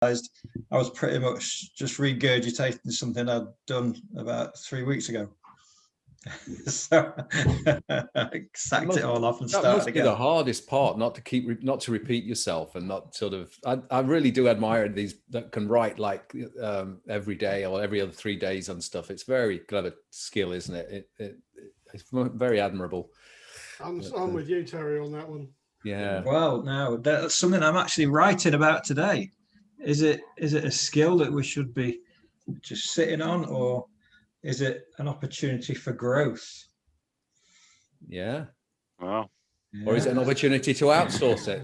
I was pretty much just regurgitating something I'd done about 3 weeks ago. So I sacked it all off and started again. That must be the hardest part, not to repeat yourself, and not sort of. I really do admire these that can write like every day or every other 3 days on stuff. It's very clever skill, isn't it? It's very admirable. I'm with you, Terry, on that one. Yeah. Well, now that's something I'm actually writing about today. Is it a skill that we should be just sitting on, or is it an opportunity for growth? Yeah. Wow. Yeah. Or is it an opportunity to outsource it?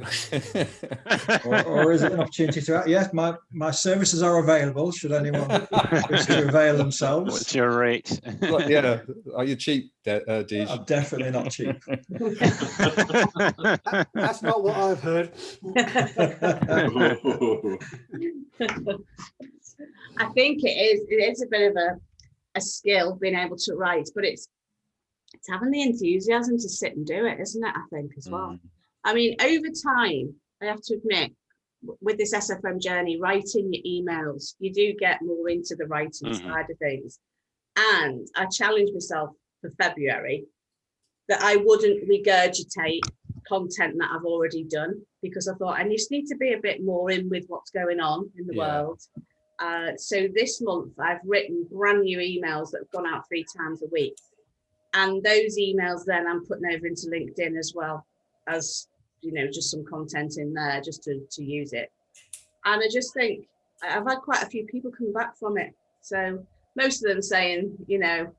or is it an opportunity to? Yes, my services are available. Should anyone wish to avail themselves? What's your rate? Yeah. Are you cheap, Deej? I'm definitely not cheap. That's not what I've heard. I think it is a bit of a skill being able to write, but it's having the enthusiasm to sit and do it, isn't it? I think as well. I mean, over time, I have to admit, with this SFM journey, writing your emails, you do get more into the writing side of things. And I challenged myself for February that I wouldn't regurgitate content that I've already done, because I thought I just need to be a bit more in with what's going on in the world. So this month I've written brand new emails that have gone out 3 times a week. And those emails then I'm putting over into LinkedIn as well, as, just some content in there just to use it. And I just think I've had quite a few people come back from it. So most of them saying,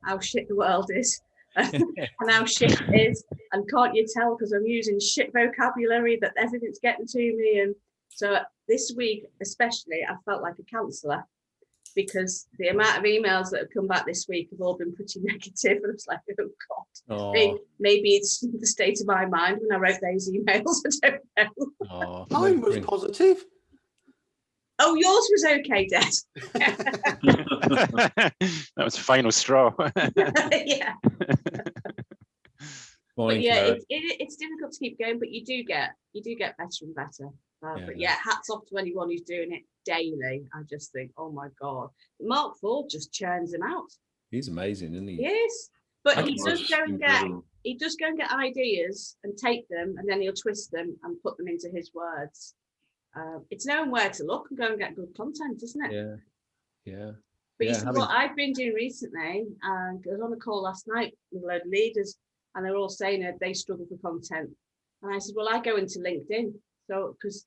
how shit the world is and how shit it is. And can't you tell, because I'm using shit vocabulary, that everything's getting to me. And so this week, especially, I felt like a counsellor, because the amount of emails that have come back this week have all been pretty negative. And I was like, oh God, maybe it's the state of my mind when I wrote those emails. I don't know. Mine was positive. Oh, yours was okay, Des. That was the final straw. Yeah. Morning, but yeah, it's difficult to keep going, but you do get better and better. But yeah, hats off to anyone who's doing it daily. I just think, oh my God, Mark Ford just churns them out. He's amazing, isn't he? Yes, but he does go and get ideas and take them, and then he'll twist them and put them into his words. It's knowing where to look and go and get good content, isn't it? Yeah. But you see what I've been doing recently, I was on a call last night with a load of leaders, and they're all saying that they struggle for content. And I said, well, I go into LinkedIn. So, because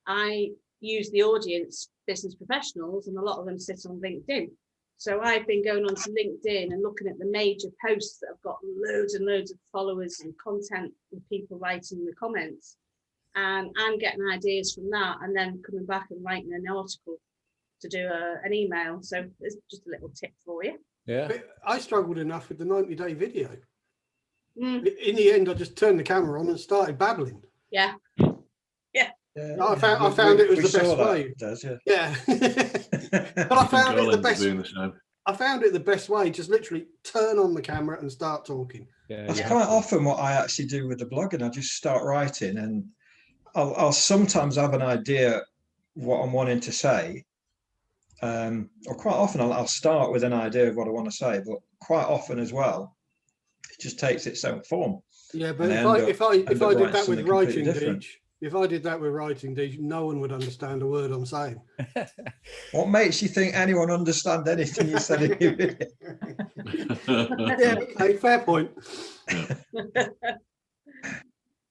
I use the audience, business professionals, and a lot of them sit on LinkedIn. So I've been going onto LinkedIn and looking at the major posts that have got loads and loads of followers and content and people writing in the comments. And I'm getting ideas from that, and then coming back and writing an article to do an email. So there's just a little tip for you. Yeah. I struggled enough with the 90-day video. In the end, I just turned the camera on and started babbling. Yeah. I found it was the best way. Yeah. But I found it the best. I found it the best way. Just literally turn on the camera and start talking. That's quite often what I actually do with the blogging. I just start writing, and I'll sometimes have an idea what I'm wanting to say. Or quite often I'll start with an idea of what I want to say, but quite often as well, it just takes its own form. Yeah, but if I did that with writing, if I did that with writing, no one would understand a word I'm saying. What makes you think anyone understand anything you said in your video? Yeah, okay, fair point.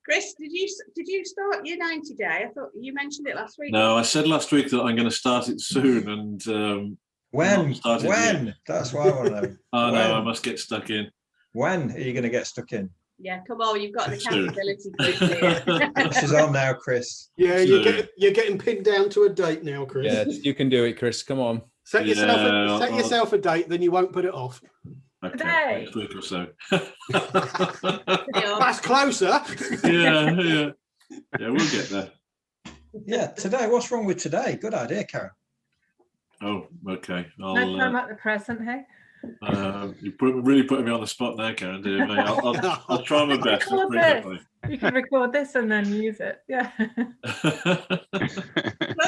Chris, did you start your 90-day? I thought you mentioned it last week. No, I said last week that I'm going to start it soon, and when? That's what I want to know. Oh no, I must get stuck in. When are you going to get stuck in? Yeah, come on, you've got an accountability group here. She's on now, Chris. Yeah, you're getting pinned down to a date now, Chris. Yeah, you can do it, Chris. Come on. Set yourself a date, then you won't put it off. Okay, next week or so. That's closer. Yeah, we'll get there. Yeah, today. What's wrong with today? Good idea, Karen. Oh, okay. No time at the present, hey? You really putting me on the spot there, Karen. I'll try my best. You can record this and then use it. Yeah.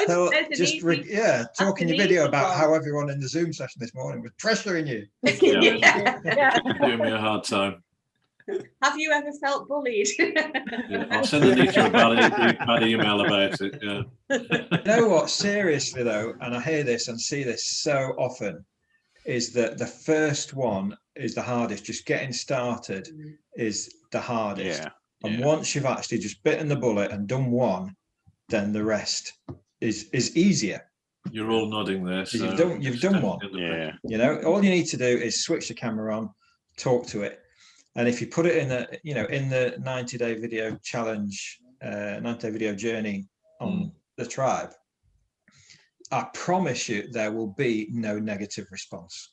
So talking your video about how everyone in the Zoom session this morning was pressuring you. Yeah. Giving me a hard time. Have you ever felt bullied? Yeah, I'll send Anita a bad email about it. Yeah. You know what? Seriously though, and I hear this and see this so often, is that the first one is the hardest. Just getting started is the hardest. Yeah. And once you've actually just bitten the bullet and done one, then the rest is easier. You're all nodding there. So you've done one. Yeah. You know, all you need to do is switch the camera on, talk to it. And if you put it in the 90-day video challenge, 90-day video journey on the tribe, I promise you there will be no negative response.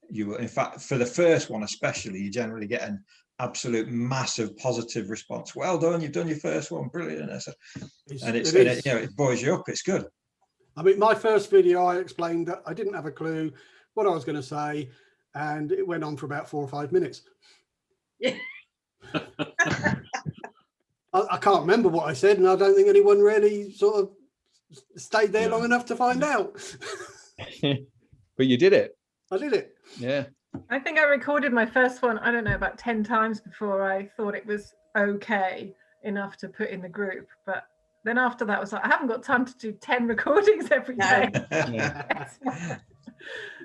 You will, in fact, for the first one especially, you generally get an absolute massive positive response. Well done, you've done your first one, brilliant. And it buoys you up. It's good. I mean, my first video, I explained that I didn't have a clue what I was going to say, and it went on for about 4 or 5 minutes. Yeah. I can't remember what I said, and I don't think anyone really sort of stayed there long enough to find out. But you did it. I did it. Yeah. I think I recorded my first one, I don't know, about 10 times before I thought it was okay enough to put in the group. But then after that, I was like, I haven't got time to do 10 recordings every day.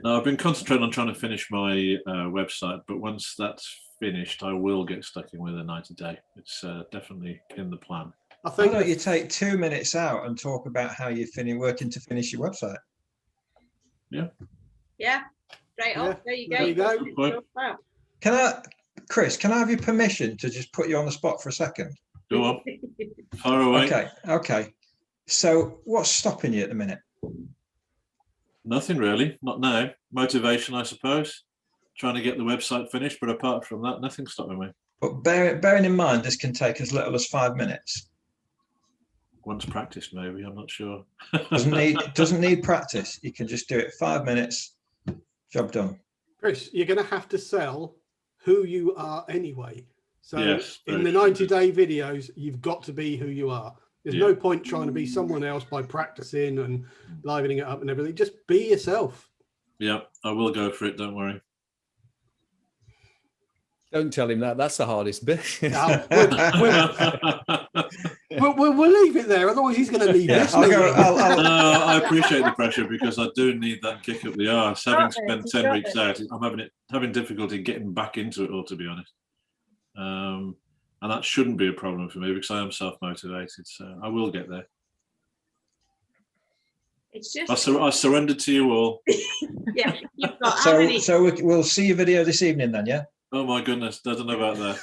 No, I've been concentrating on trying to finish my website, but once that's finished, I will get stuck in with a 90-day. It's definitely in the plan. Why don't you take 2 minutes out and talk about how you're working to finish your website? Yeah. Yeah. Straight off. There you go. There you go. Chris, can I have your permission to just put you on the spot for a second? Go on. Far away. Okay. So what's stopping you at the minute? Nothing really. Not now. Motivation, I suppose. Trying to get the website finished, but apart from that, nothing's stopping me. But bearing in mind, this can take as little as 5 minutes. Once practiced, maybe. I'm not sure. Doesn't need practice. You can just do it 5 minutes. Job done. Chris, you're going to have to sell who you are anyway. So yes, in the 90-day videos, you've got to be who you are. There's no point trying to be someone else by practicing and livening it up and everything. Just be yourself. Yeah, I will go for it. Don't worry. Don't tell him that. That's the hardest bit. We'll leave it there. Otherwise, he's going to leave this. I appreciate the pressure because I do need that kick up the arse. Having spent 10 weeks out, I'm having difficulty getting back into it all, to be honest. And that shouldn't be a problem for me because I am self-motivated. So I will get there. It's just I surrender to you all. Yeah. You've got so we'll see your video this evening then, yeah? Oh my goodness, I don't know about that.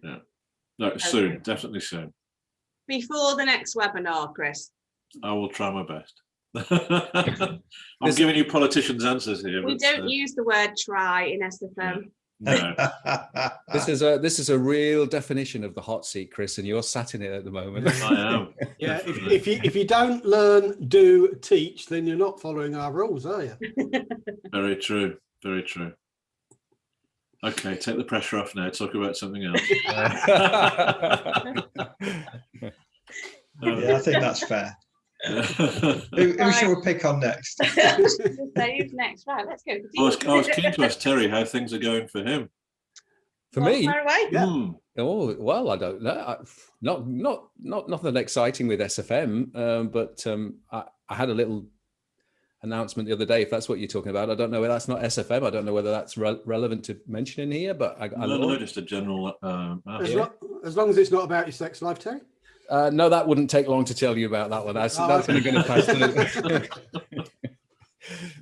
Yeah. No, soon, definitely soon. Before the next webinar, Chris. I will try my best. I'm giving you politicians' answers here. We don't use the word try in SFM. No. This is a real definition of the hot seat, Chris, and you're sat in it at the moment. I am. Yeah, if you don't learn, do, teach, then you're not following our rules, are you? Very true. Very true. Okay, take the pressure off now. Talk about something else. Yeah, I think that's fair. Who shall we pick on next? Who's next? Right, let's go. I was keen to ask Terry how things are going for him. For me? Far away. Yeah. Oh well, I don't know. Not nothing exciting with SFM, but I had a little announcement the other day. If that's what you're talking about, I don't know. That's not SFM. I don't know whether that's relevant to mention in here. But No, just a general. As long as it's not about your sex life, Terry. No, that wouldn't take long to tell you about that one. That's only going to pass through.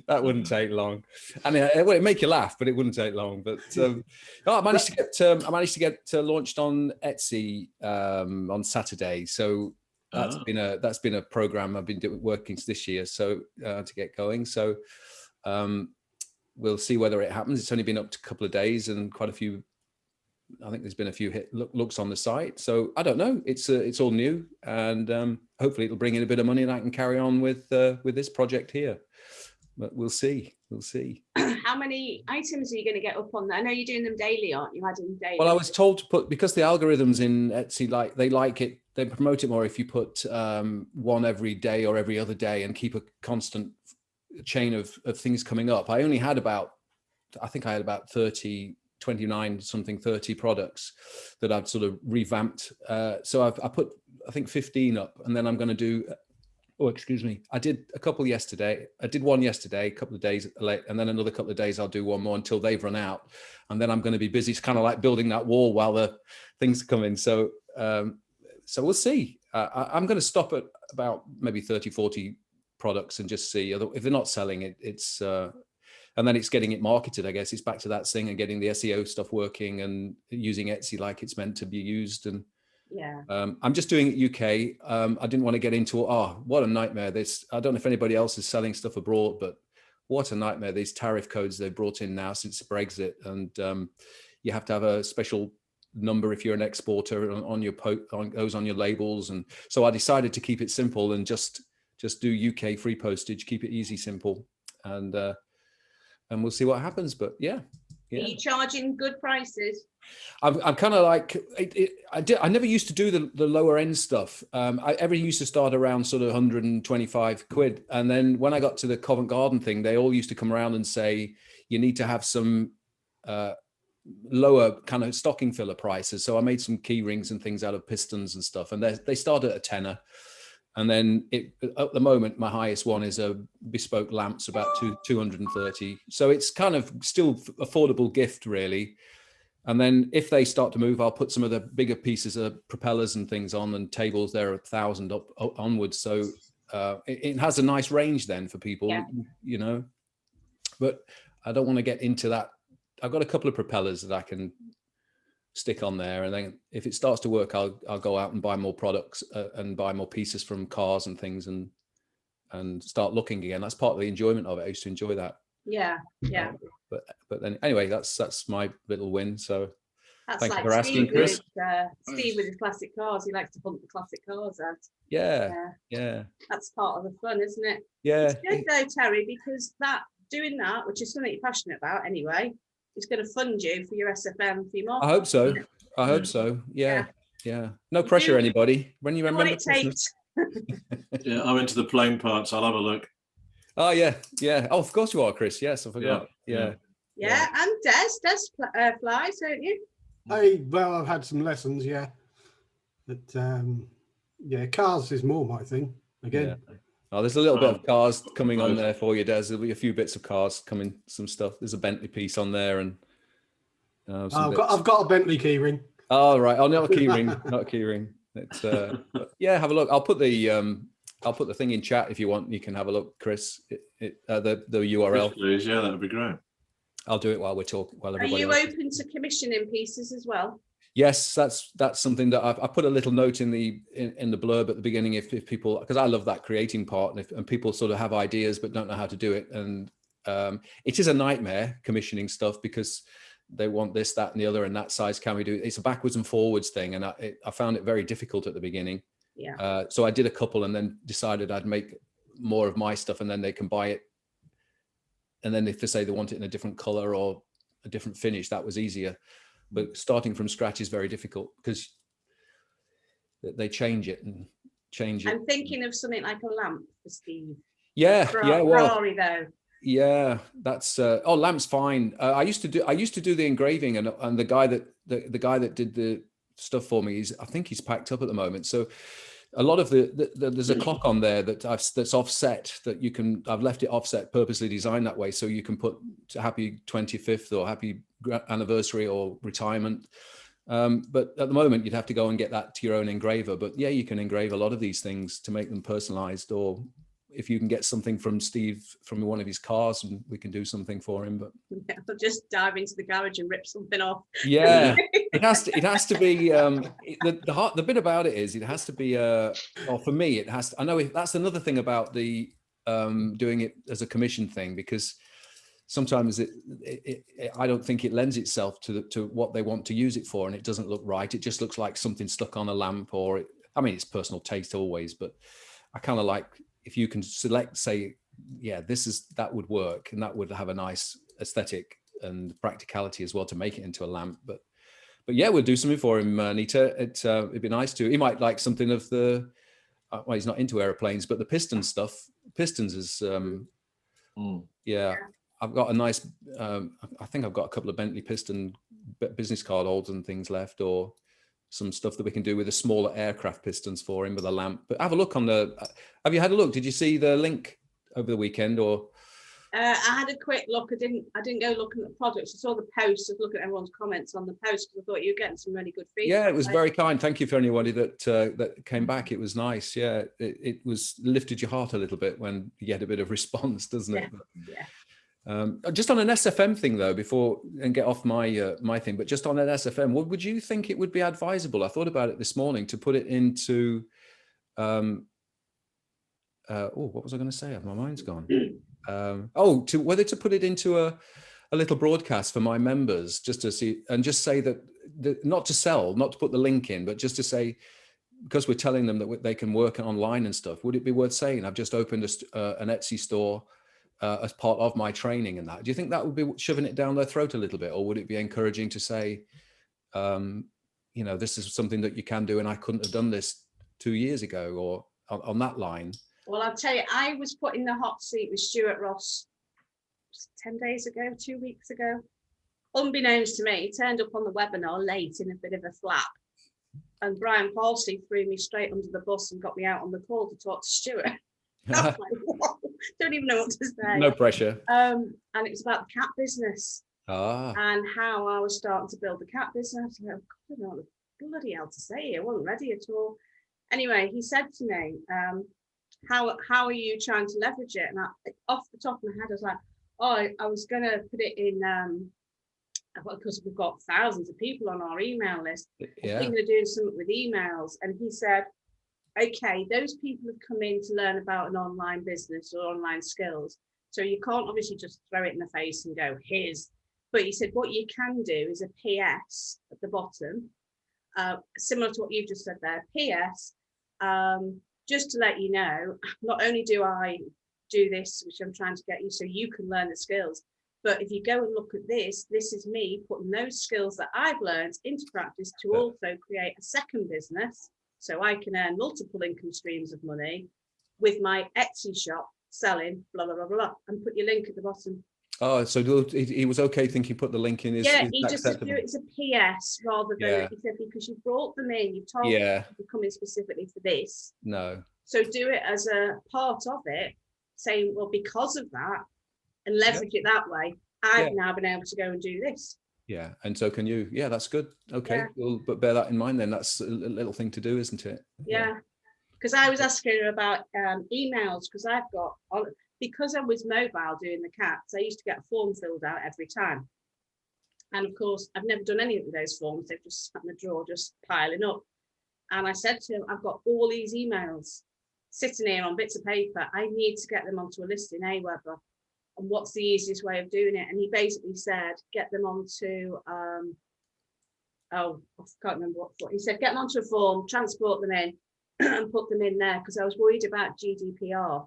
That wouldn't take long. I mean, it would make you laugh, but it wouldn't take long. But I managed to get launched on Etsy on Saturday. So that's been a program I've been working this year. So to get going. So we'll see whether it happens. It's only been up to a couple of days and quite a few. I think there's been a few looks on the site. So I don't know. It's all new, and hopefully it'll bring in a bit of money and I can carry on with this project here. But we'll see. we'll see. How many items are you going to get up on there? I know you're doing them daily, aren't you? Adding daily. Well, I was told to put, because the algorithms in Etsy, they like it, they promote it more if you put one every day or every other day and keep a constant chain of things coming up. I only had about, I think I had about 30 products that I've sort of revamped. So I put, I think 15 up, and then I'm going to do, I did a couple yesterday. I did one yesterday, a couple of days late, and then another couple of days I'll do one more until they've run out. And then I'm going to be busy. It's kind of like building that wall while the things come in. So, so we'll see. I'm going to stop at about maybe 30, 40 products and just see if they're not selling it. It's, and then it's getting it marketed, I guess. It's back to that thing and getting the SEO stuff working and using Etsy like it's meant to be used. And yeah, I'm just doing it UK. I didn't want to get into, what a nightmare. This, I don't know if anybody else is selling stuff abroad, but what a nightmare. These tariff codes they've brought in now since Brexit. And you have to have a special number if you're an exporter on your goes on your labels. And so I decided to keep it simple and just do UK free postage, keep it easy, simple. And we'll see what happens. But yeah. Are you charging good prices? I'm kind of like, I never used to do the lower end stuff. Everything used to start around sort of 125 quid. And then when I got to the Covent Garden thing, they all used to come around and say, you need to have some lower kind of stocking filler prices. So I made some key rings and things out of pistons and stuff. And they started at a tenner. And then at the moment, my highest one is a bespoke lamps, about 230. So it's kind of still affordable gift, really. And then if they start to move, I'll put some of the bigger pieces of propellers and things on, and tables there are 1,000 up onwards. So it has a nice range then for people, you know. But I don't want to get into that. I've got a couple of propellers that I can stick on there, and then if it starts to work, I'll go out and buy more products and buy more pieces from cars and things, and start looking again. That's part of the enjoyment of it. I used to enjoy that. Yeah. But then anyway, that's my little win. So that's thank like you for asking, Chris. Steve with his classic cars. He likes to hunt the classic cars out. Yeah. That's part of the fun, isn't it? Yeah. It's good though, Terry, because doing that, which is something you're passionate about anyway, is going to fund you for your SFM, for your marketing. I hope so. Yeah. No pressure, anybody. When you remember what it takes. Yeah, I'm into the plane parts. I'll have a look. Oh yeah. Oh, of course you are, Chris. Yes, I forgot. Yeah. And Des flies, don't you? I've had some lessons, but cars is more my thing again. Yeah. Oh, there's a little bit of cars coming on there for you, Des. There'll be a few bits of cars coming, some stuff. There's a Bentley piece on there, and I've got a Bentley keyring. Oh right, not a keyring, not a keyring. It's have a look. I'll put the thing in chat if you want. You can have a look, Chris. The URL. Please, yeah, that'd be great. I'll do it while we're talking. Are you open to commissioning pieces as well? Yes, that's something that I put a little note in the blurb at the beginning. If people, because I love that creating part, and people sort of have ideas but don't know how to do it, and it is a nightmare commissioning stuff because they want this, that, and the other, and that size. Can we do it? It's a backwards and forwards thing, and I found it very difficult at the beginning. Yeah. So I did a couple, and then decided I'd make more of my stuff, and then they can buy it. And then if they say they want it in a different color or a different finish, that was easier. But starting from scratch is very difficult because they change it. I'm thinking of something like a lamp for Steve. Ferrari though. Yeah, that's lamp's fine. I used to do the engraving, and the guy that did the stuff for me, I think he's packed up at the moment. So a lot of there's a clock on there that's offset, that you can. I've left it offset, purposely designed that way, so you can put happy 25th or happy anniversary or retirement. But at the moment, you'd have to go and get that to your own engraver. But yeah, you can engrave a lot of these things to make them personalized, or if you can get something from Steve from one of his cars, and we can do something for him. But I'll just dive into the garage and rip something off. Yeah, it has to be the bit about it is it has to be for me it has to, I know that's another thing about the doing it as a commission thing, because sometimes I don't think it lends itself to what they want to use it for, and it doesn't look right. It just looks like something stuck on a lamp, or it's personal taste always, but I kind of like if you can select, say, yeah, that would work, and that would have a nice aesthetic and practicality as well to make it into a lamp. But yeah, we'll do something for him, Nita. It'd be nice to. He might like something of the. Well, he's not into aeroplanes, but the piston stuff. Pistons is. Yeah, I've got a nice. I think I've got a couple of Bentley piston business card holders and things left, or some stuff that we can do with the smaller aircraft pistons for him with a lamp. But have a look on the. Have you had a look? Did you see the link over the weekend, or? I had a quick look. I didn't go looking at the products. I saw the post. I was looking at everyone's comments on the post because I thought you were getting some really good feedback. Yeah, it was very kind. Thank you for anybody that came back. It was nice. Yeah, it was lifted your heart a little bit when you get a bit of response, doesn't it? Yeah. Just on an SFM thing though, before and get off my my thing, but just on an SFM, what would you think it would be advisable? I thought about it this morning to put it into. What was I going to say? My mind's gone. Whether to put it into a little broadcast for my members, just to see and just say that not to sell, not to put the link in, but just to say, because we're telling them that they can work online and stuff, would it be worth saying I've just opened an Etsy store as part of my training and that? Do you think that would be shoving it down their throat a little bit, or would it be encouraging to say, this is something that you can do and I couldn't have done this 2 years ago, or on that line? Well, I'll tell you, I was put in the hot seat with Stuart Ross 10 days ago, 2 weeks ago. Unbeknownst to me, he turned up on the webinar late in a bit of a flap. And Brian Parsley threw me straight under the bus and got me out on the call to talk to Stuart. I was like, whoa, don't even know what to say. No pressure. And it was about the cat business and how I was starting to build the cat business. I don't know what the bloody hell to say. I wasn't ready at all. Anyway, he said to me, how are you trying to leverage it? And off the top of my head, I was like, I was going to put it in, because we've got thousands of people on our email list. Yeah. I'm thinking of doing something with emails. And he said, okay, those people have come in to learn about an online business or online skills. So you can't obviously just throw it in the face and go, here's. But he said, what you can do is a PS at the bottom, similar to what you've just said there, PS, just to let you know, not only do I do this, which I'm trying to get you so you can learn the skills, but if you go and look at this is me putting those skills that I've learned into practice to also create a second business so I can earn multiple income streams of money with my Etsy shop selling blah, blah, blah, blah, and put your link at the bottom. Oh, so he was okay thinking put the link in his. Yeah, he just said do it as a PS rather than, he said, because you brought them in, you've told them to come in specifically for this. No. So do it as a part of it, saying, well, because of that, and leverage it that way, I've now been able to go and do this. Yeah, and so can you. Yeah, that's good. Okay, well, but bear that in mind then. That's a little thing to do, isn't it? Yeah, because I was asking her about emails, because I've got, because I was mobile doing the cats, I used to get a form filled out every time. And of course, I've never done any of those forms. They've just sat in the drawer, just piling up. And I said to him, I've got all these emails sitting here on bits of paper. I need to get them onto a list in Aweber. And what's the easiest way of doing it? And he basically said, get them onto, I can't remember what he said, get them onto a form, transport them in and put them in there, because I was worried about GDPR.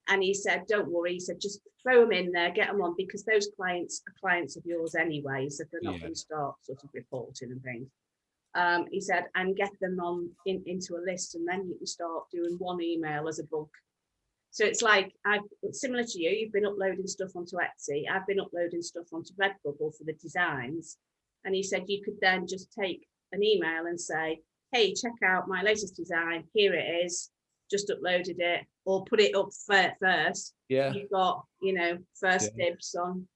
And he said, don't worry. He said, just throw them in there, get them on, because those clients are clients of yours anyway. So they're not going to start sort of reporting and things. He said, and get them on into a list, and then you can start doing one email as a bulk. So it's like, similar to you, you've been uploading stuff onto Etsy. I've been uploading stuff onto Redbubble for the designs. And he said, you could then just take an email and say, hey, check out my latest design. Here it is. Just uploaded it, or put it up first. Yeah. You've got, first dibs on,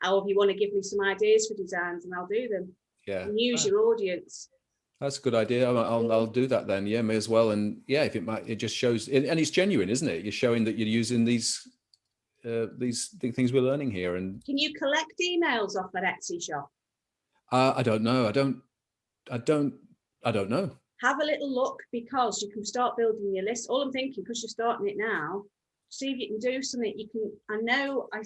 if you want to give me some ideas for designs, and I'll do them. Yeah. And use your audience. That's a good idea. I'll do that then. Yeah, may as well. And yeah, if it just shows, and it's genuine, isn't it? You're showing that you're using these things we're learning here. And can you collect emails off that Etsy shop? I don't know. I don't know. Have a little look, because you can start building your list. All I'm thinking, because you're starting it now, see if you can do something. You can. I know. I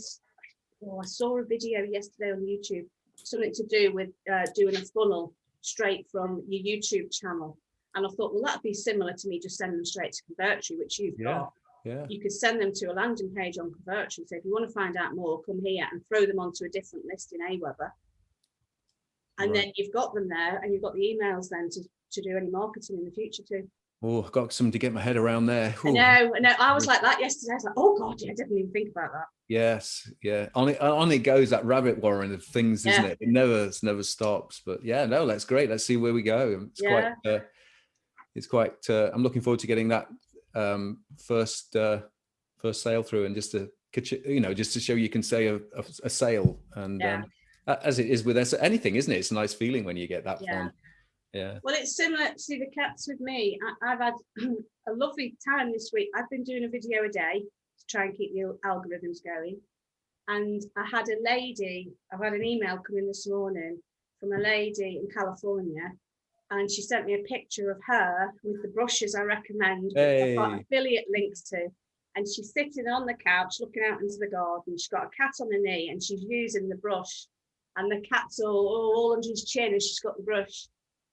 saw a video yesterday on YouTube, something to do with doing a funnel straight from your YouTube channel, and I thought, well, that'd be similar to me just sending them straight to Convertry, which you've got. Yeah. You could send them to a landing page on Converge and say, if you want to find out more, come here, and throw them onto a different list in Aweber. And then you've got them there, and you've got the emails then to do any marketing in the future too. Oh, I've got something to get my head around there. I know. I was like that yesterday. I was like, oh God, yeah, I didn't even think about that. Yes, yeah. On it goes, that rabbit warren of things, isn't it? It never stops. But yeah, no, that's great. Let's see where we go. It's quite. I'm looking forward to getting that first sale through, and just to show you can say a sale, and as it is with anything, isn't it? It's a nice feeling when you get that one. Yeah. Well, it's similar to the cats with me. I've had a lovely time this week. I've been doing a video a day to try and keep the algorithms going. And I've had an email come in this morning from a lady in California, and she sent me a picture of her with the brushes I recommend. I've got affiliate links to. And she's sitting on the couch looking out into the garden. She's got a cat on her knee, and she's using the brush. And the cat's all under his chin, and she's got the brush.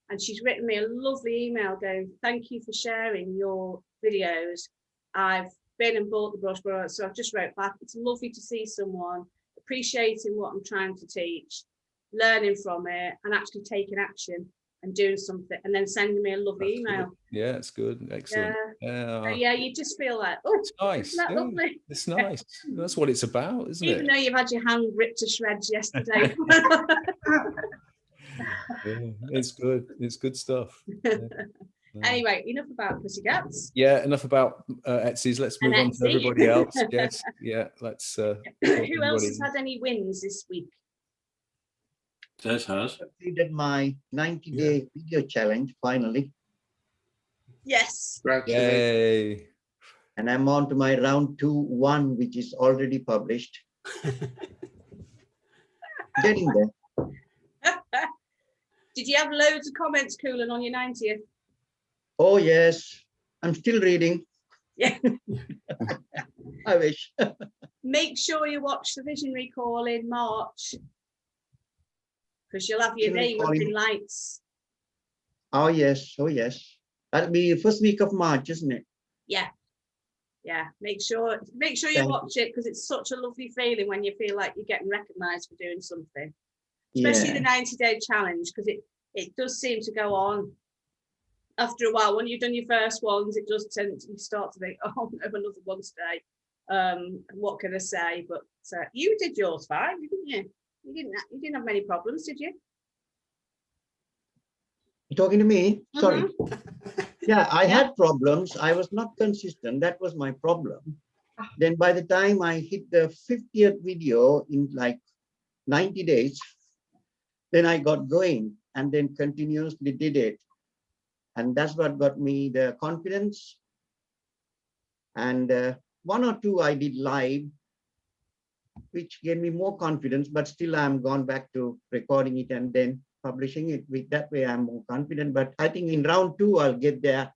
And she's written me a lovely email going, thank you for sharing your videos. I've been and bought the brush, so I've just wrote back. It's lovely to see someone appreciating what I'm trying to teach, learning from it, and actually taking action and doing something, and then sending me a lovely email. Good. Yeah, it's good. Excellent. Yeah, you just feel like, oh, it's nice. Isn't that lovely? It's nice. That's what it's about, isn't it? Even though you've had your hand ripped to shreds yesterday. It's good. It's good stuff. Anyway, enough about pussycats. Yeah, enough about Etsy's. Let's move on to everybody else. Yes, yeah. Let's. Who else has had any wins this week? Des has completed my 90-day video challenge finally. Yes. Yay! And I'm on to my round 2-1, which is already published. Getting there. Did you have loads of comments, Coolan, on your 90th? Oh yes, I'm still reading. Yeah. I wish. Make sure you watch the Visionary Call in March, because you'll have your name up in lights. Oh yes, that'll be the first week of March, isn't it? Yeah. Make sure you watch it, because it's such a lovely feeling when you feel like you're getting recognized for doing something, especially the 90-day challenge, because it does seem to go on. After a while, when you've done your first ones, it does tend to start to think, oh, I have another one today. What can I say? But you did yours fine, didn't you? You didn't have many problems, did you? You talking to me? Sorry. Yeah, I had problems. I was not consistent. That was my problem. Then by the time I hit the 50th video in like 90 days, then I got going and then continuously did it. And that's what got me the confidence. And one or two I did live, which gave me more confidence, but still I'm gone back to recording it and then publishing it. With that way I'm more confident. But I think in round 2 I'll get there.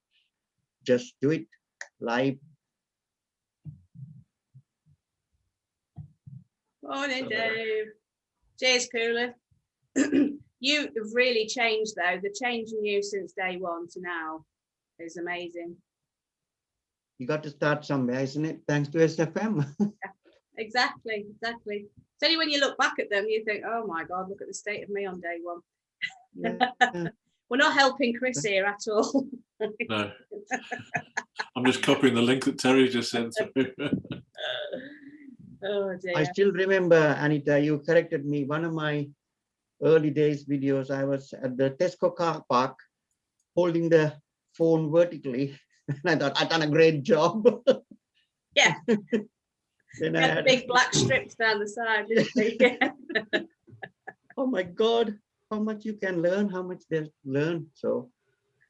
Just do it live. Morning, Dave. Cheers, Cooler. You have really changed, though. The change in you since day one to now is amazing. You got to start somewhere, isn't it? Thanks to SFM. Yeah, exactly. It's only when you look back at them, you think, oh my God, look at the state of me on day one. Yeah. We're not helping Chris here at all. No. I'm just copying the link that Terry just sent through. Oh dear. I still remember, Anita, you corrected me. One of my early days videos, I was at the Tesco car park holding the phone vertically. And I thought I'd done a great job. Yeah. Then I had big black strips down the side, didn't they? Oh my God, how much you can learn, how much they learn. So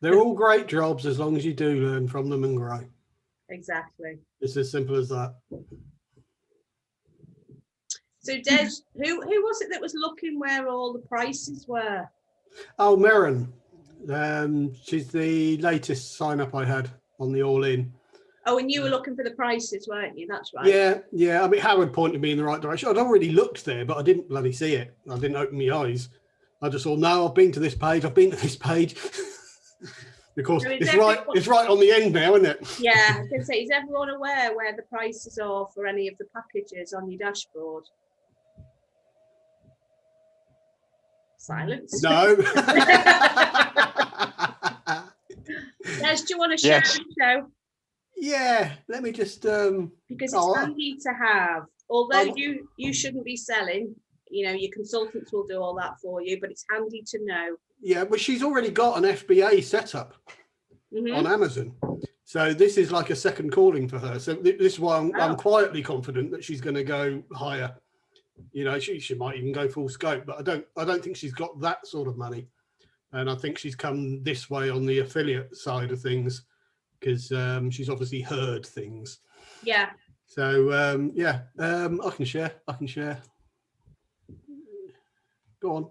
they're all great jobs as long as you do learn from them and grow. Exactly. It's as simple as that. So Des, who was it that was looking where all the prices were? Oh, Merrin. She's the latest sign up I had on the All In. Oh, and you were looking for the prices, weren't you? That's right. Yeah. I mean, Howard pointed me in the right direction. I'd already looked there, but I didn't bloody see it. I didn't open my eyes. I just thought, no, I've been to this page. Of course, So it's right on the end now, isn't it? Yeah, I was going to say, is everyone aware where the prices are for any of the packages on your dashboard? Silence. No. Des, do you want to share the show? Yeah, let me just because it's handy to have. Although you shouldn't be selling, you know, your consultants will do all that for you, but it's handy to know. Yeah, but she's already got an FBA set up on Amazon. So this is like a second calling for her. So this is why I'm quietly confident that she's going to go higher. You know, she might even go full scope, but I don't think she's got that sort of money. And I think she's come this way on the affiliate side of things because she's obviously heard things. Yeah. So I can share. Go on.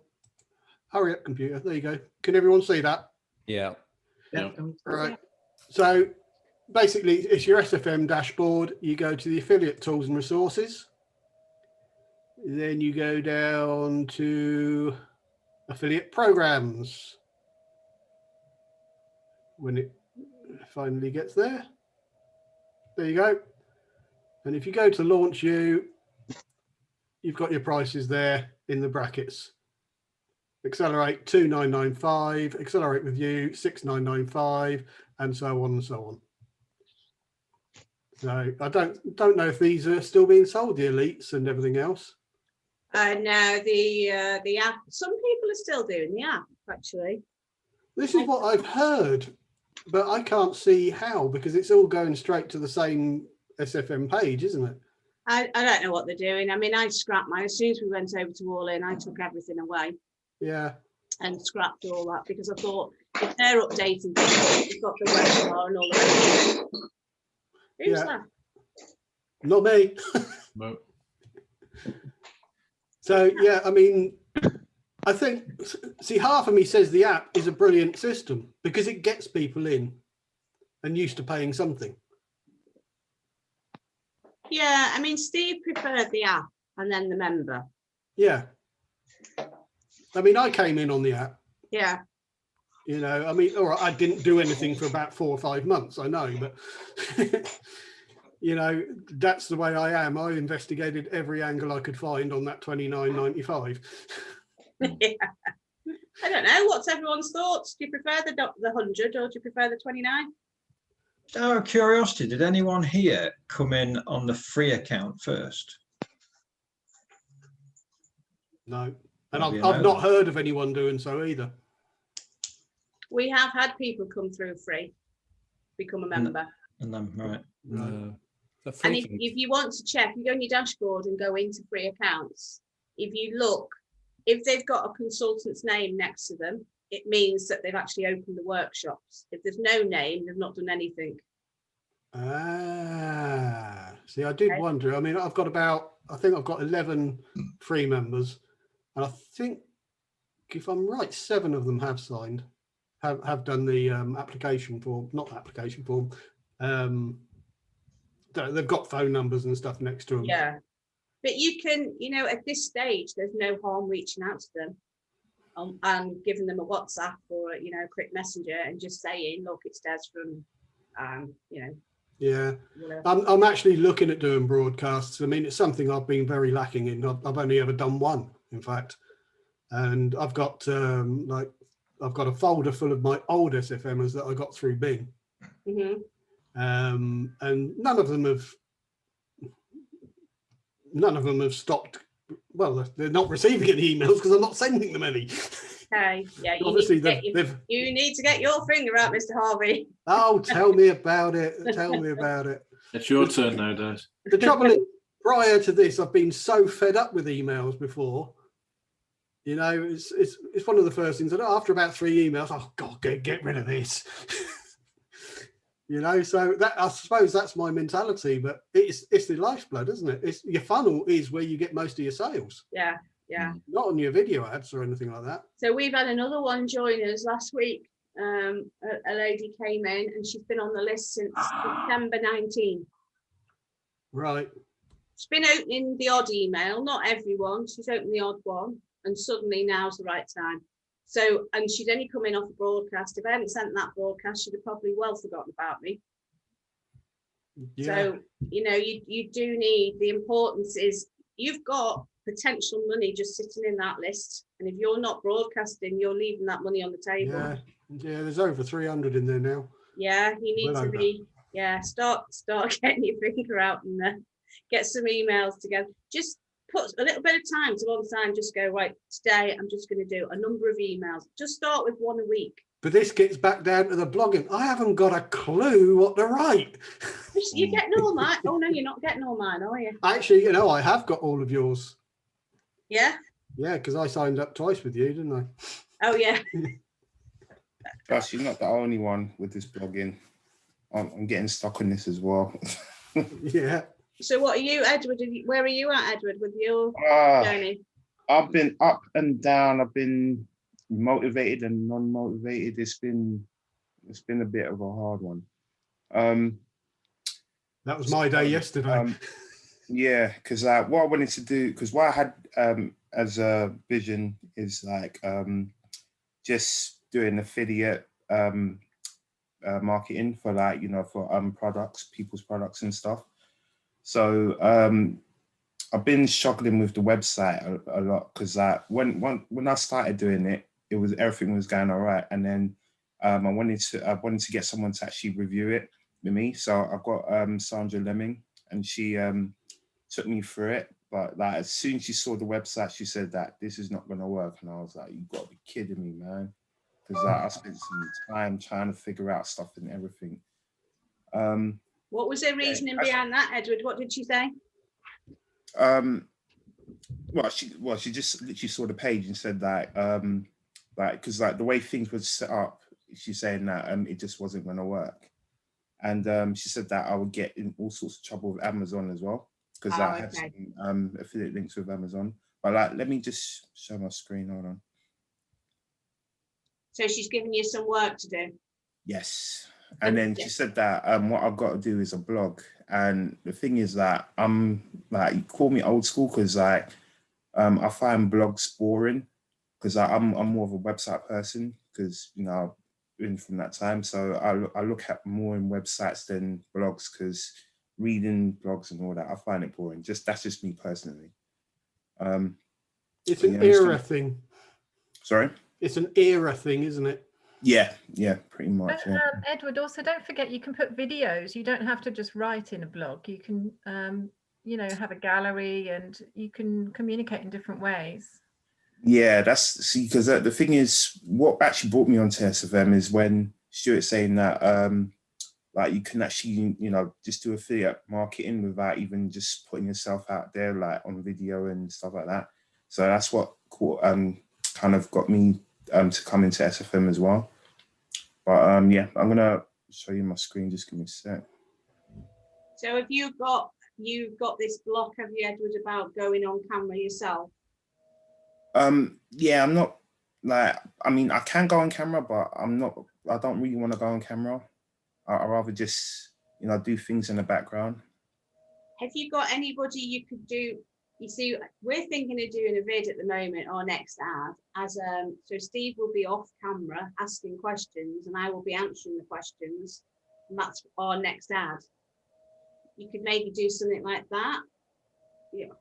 Hurry up, computer. There you go. Can everyone see that? Yeah. Right. So basically, it's your SFM dashboard. You go to the affiliate tools and resources. Then you go down to affiliate programs. When it finally gets there, there you go. And if you go to launch you've got your prices there in the brackets. Accelerate 2,995, accelerate with you 6,995, and so on and so on. So I don't know if these are still being sold, the elites and everything else. No, the app. Some people are still doing the app, actually. This is what I've heard, but I can't see how because it's all going straight to the same SFM page, isn't it? I don't know what they're doing. I mean, I scrapped mine as soon as we went over to All In. I took everything away. Yeah. And scrapped all that because I thought if they're updating things, they've got the webinar and all that. Who's that? Not me. No. So yeah, I mean, I think half of me says the app is a brilliant system because it gets people in and used to paying something. Yeah, I mean, Steve preferred the app and then the member. Yeah. I mean, I came in on the app. Yeah. You know, I mean, all right, I didn't do anything for about 4 or 5 months, I know, but you know, that's the way I am. I investigated every angle I could find on that $29.95. Yeah. I don't know. What's everyone's thoughts? Do you prefer the 100 or do you prefer the 29? Out of curiosity, did anyone here come in on the free account first? No. And I've not heard of anyone doing so either. We have had people come through free, become a member. And then, right. And if you want to check, you go on your dashboard and go into free accounts. If you look, if they've got a consultant's name next to them, it means that they've actually opened the workshops. If there's no name, they've not done anything. See, I did wonder. I mean, I think I've got 11 free members. And I think, if I'm right, 7 of them have signed, have done the application form, not application form. They've got phone numbers and stuff next to them. Yeah. But you can, you know, at this stage, there's no harm reaching out to them and giving them a WhatsApp or, you know, a quick messenger and just saying, look, it's Des from, you know. Yeah, I'm actually looking at doing broadcasts. I mean, it's something I've been very lacking in. I've only ever done one, in fact. And I've got I've got a folder full of my old SFMers that I got through Bing. Mm-hmm. And none of them have stopped. Well, they're not receiving any emails because I'm not sending them any. Okay, yeah, you need to get your finger out, Mr. Harvey. Oh, tell me about it. Tell me about it. It's your turn now, Des. The trouble is, prior to this, I've been so fed up with emails before. You know, it's one of the first things that after about 3 emails, oh God, get rid of this. You know, so that I suppose that's my mentality, but it's the lifeblood, isn't it? It's your funnel is where you get most of your sales. Yeah, yeah. Not on your video ads or anything like that. So we've had another one join us last week. A lady came in and she's been on the list since September 19. Right. She's been opening the odd email, not everyone. She's opened the odd one, and suddenly now's the right time. So, and she'd only come in off a broadcast. If I hadn't sent that broadcast, she'd have probably well forgotten about me. Yeah. So, you know, you do need, the importance is you've got potential money just sitting in that list. And if you're not broadcasting, you're leaving that money on the table. Yeah, yeah, there's over 300 in there now. Yeah, you need Well to over. be, yeah, start getting your finger out and get some emails together. Just put a little bit of time to one side, just go, right, today I'm just going to do a number of emails. Just start with one a week. But this gets back down to the blogging. I haven't got a clue what to write. You're getting all mine. Oh, no, you're not getting all mine, are you? Actually, you know, I have got all of yours. Yeah? Yeah, because I signed up twice with you, didn't I? Oh, yeah. Plus, you're not the only one with this blogging. I'm getting stuck on this as well. Yeah. So what are you, Edward? Where are you at, Edward, with your journey? I've been up and down. I've been motivated and non-motivated. It's been a bit of a hard one. That was my day yesterday. Yeah, because what I wanted to do, because what I had as a vision is like just doing affiliate marketing for, like, you know, for products, people's products and stuff. So I've been struggling with the website a lot, because when I started doing it, everything was going all right, and then I wanted to get someone to actually review it with me. So I've got Sandra Lemming, and she took me through it. But like, as soon as she saw the website, she said that this is not going to work, and I was like, "You got to be kidding me, man!" Because I spent some time trying to figure out stuff and everything. What was her reasoning behind that, Edward? What did she say? Well, she just literally saw the page and said that because like the way things were set up, she's saying that it just wasn't going to work, and she said that I would get in all sorts of trouble with Amazon as well, because I had some affiliate links with Amazon. But like, let me just show my screen. Hold on. So she's giving you some work to do. Yes. And then she said that what I've got to do is a blog. And the thing is that I'm like, you call me old school, because like I find blogs boring, because I'm more of a website person, because, you know, I've been from that time. So I look at more in websites than blogs, because reading blogs and all that, I find it boring. That's just me personally. It's an era thing. Sorry? It's an era thing, isn't it? Yeah, pretty much. But, Edward, also don't forget you can put videos. You don't have to just write in a blog. You can, you know, have a gallery, and you can communicate in different ways. Yeah, because the thing is, what actually brought me onto SFM is when Stuart's saying that like, you can actually, you know, just do affiliate marketing without even just putting yourself out there, like on video and stuff like that. So that's what kind of got me to come into SFM as well. But yeah, I'm gonna show you my screen. Just give me a sec. So have you've got this block, have you, Edward, about going on camera yourself? Yeah, I'm not, like, I mean, I can go on camera, but I don't really want to go on camera. I'd rather just, you know, do things in the background. Have you got anybody you could do? You see, we're thinking of doing a vid at the moment, our next ad, as so Steve will be off camera asking questions, and I will be answering the questions, and that's our next ad. You could maybe do something like that. Yeah,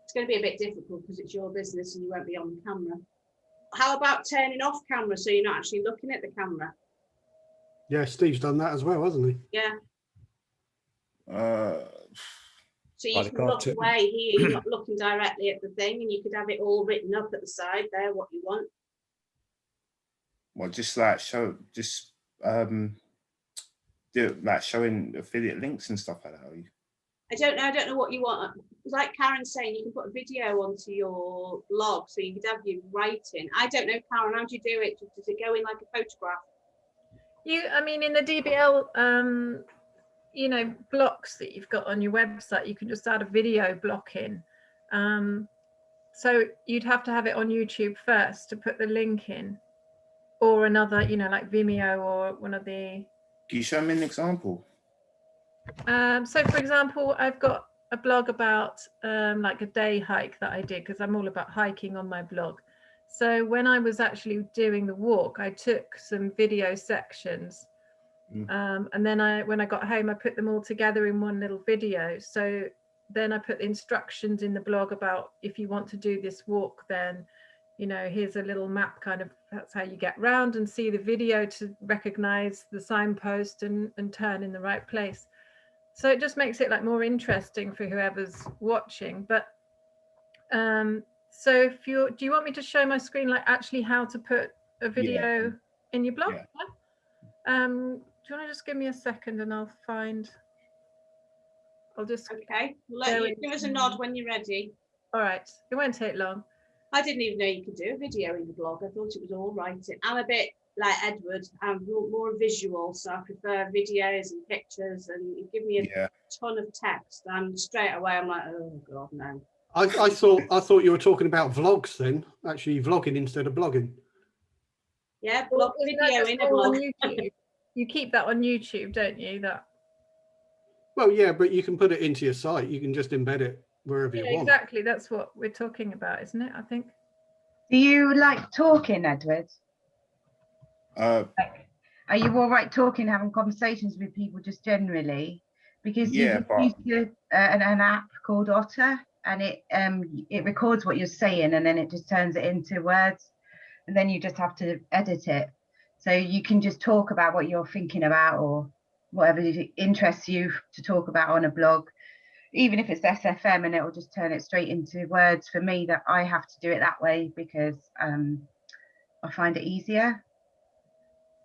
it's going to be a bit difficult because it's your business and you won't be on the camera. How about turning off camera so you're not actually looking at the camera? Yeah, Steve's done that as well, hasn't he? Yeah. So you But can look away here, you're not looking directly at the thing, and you could have it all written up at the side there, what you want. Well, just like do like showing affiliate links and stuff like that. I don't know what you want. Like Karen's saying, you can put a video onto your blog, so you could have your writing. I don't know, Karen, how do you do it? Does it go in like a photograph? I mean, in the DBL, you know, blocks that you've got on your website, you can just add a video block in. So you'd have to have it on YouTube first to put the link in, or another, you know, like Vimeo or one of the. Can you show me an example? So for example, I've got a blog about like a day hike that I did, because I'm all about hiking on my blog. So when I was actually doing the walk, I took some video sections, and then when I got home, I put them all together in one little video. So then I put the instructions in the blog about if you want to do this walk, then, you know, here's a little map, kind of, that's how you get round, and see the video to recognize the signpost and turn in the right place. So it just makes it like more interesting for whoever's watching. But so if do you want me to show my screen, like actually how to put a video in your blog? Yeah. Do you want to just give me a second and I'll just Okay, let you give us a nod when you're ready. All right, it won't take long. I didn't even know you could do a video in the blog. I thought it was all writing. I'm a bit like Edward. I'm more visual, so I prefer videos and pictures. And you give me a ton of text, and straight away I'm like, oh god, no. I thought you were talking about vlogs then. Actually, vlogging instead of blogging. Yeah, blog video in a blog. YouTube. You keep that on YouTube, don't you? That. Well, yeah, but you can put it into your site. You can just embed it wherever you want. Exactly. That's what we're talking about, isn't it? I think. Do you like talking, Edward? Like, are you all right talking, having conversations with people just generally? Because you use an app called Otter, and it records what you're saying, and then it just turns it into words, and then you just have to edit it. So you can just talk about what you're thinking about, or whatever interests you to talk about on a blog, even if it's SFM, and it will just turn it straight into words. For me, that I have to do it that way because I find it easier.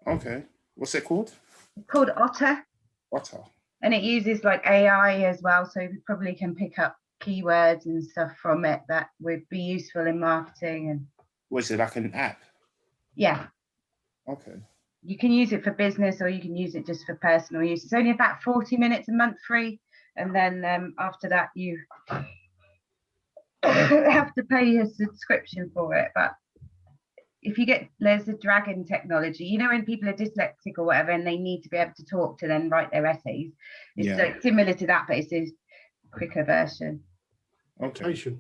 Okay, what's it called? It's called Otter. Otter. And it uses like AI as well, so you probably can pick up keywords and stuff from it that would be useful in marketing. And was it like an app? Yeah. Okay. You can use it for business, or you can use it just for personal use. It's only about 40 minutes a month free, and then after that you have to pay a subscription for it. But if you get, there's a dragon technology, you know, when people are dyslexic or whatever and they need to be able to talk to then write their essays, it's like similar to that, but it's a quicker version. Okay.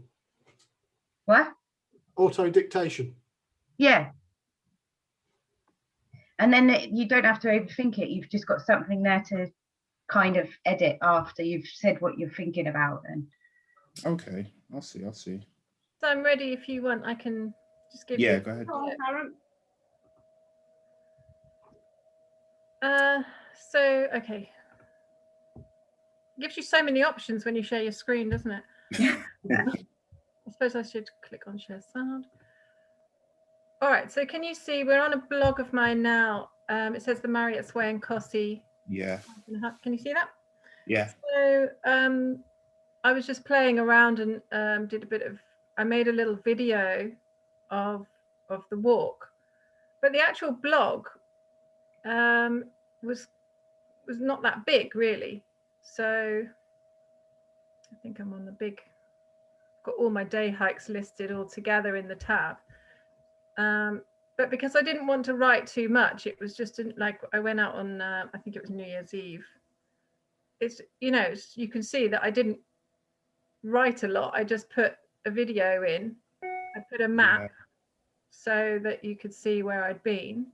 What? Auto dictation. Yeah. And then you don't have to overthink it. You've just got something there to kind of edit after you've said what you're thinking about. And okay, I see. So I'm ready. If you want, I can just give you. Yeah, go ahead. So okay. It gives you so many options when you share your screen, doesn't it? I suppose I should click on share sound. All right, so can you see we're on a blog of mine now? It says the Marriott's Way in Cossey. Yeah. Can you see that? Yeah. So I was just playing around and I made a little video of the walk, but the actual blog was not that big really. So I think I'm on the big. Got all my day hikes listed all together in the tab. But because I didn't want to write too much, it was just like I went out on I think it was New Year's Eve. It's, you know, you can see that I didn't write a lot. I just put a video in. I put a map so that you could see where I'd been.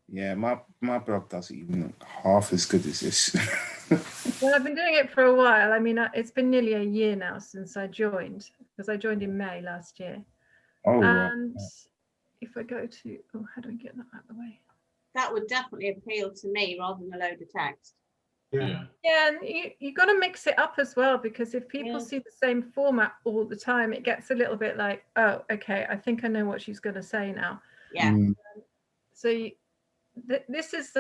Yeah, my blog doesn't even look half as good as this. Well, I've been doing it for a while. I mean, it's been nearly a year now since I joined, because I joined in May last year. Oh, and right. If I go to, how do I get that out of the way? That would definitely appeal to me rather than a load of text. Yeah. Yeah, and you got to mix it up as well, because if people see the same format all the time, it gets a little bit like, oh, okay, I think I know what she's going to say now. Yeah. So this is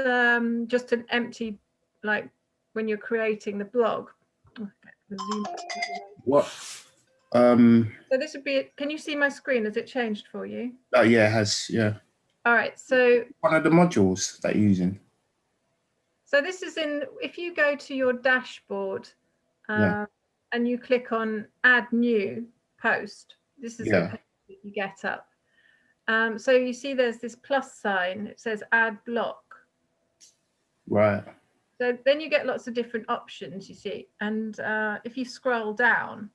just an empty, like when you're creating the blog. What? So this would be, can you see my screen? Has it changed for you? Oh yeah, it has, yeah. All right, so one of the modules that you're using. So this is in, if you go to your dashboard and you click on add new post, this is the page that you get up. So you see there's this plus sign, it says add block. Right. So then you get lots of different options, you see. And if you scroll down,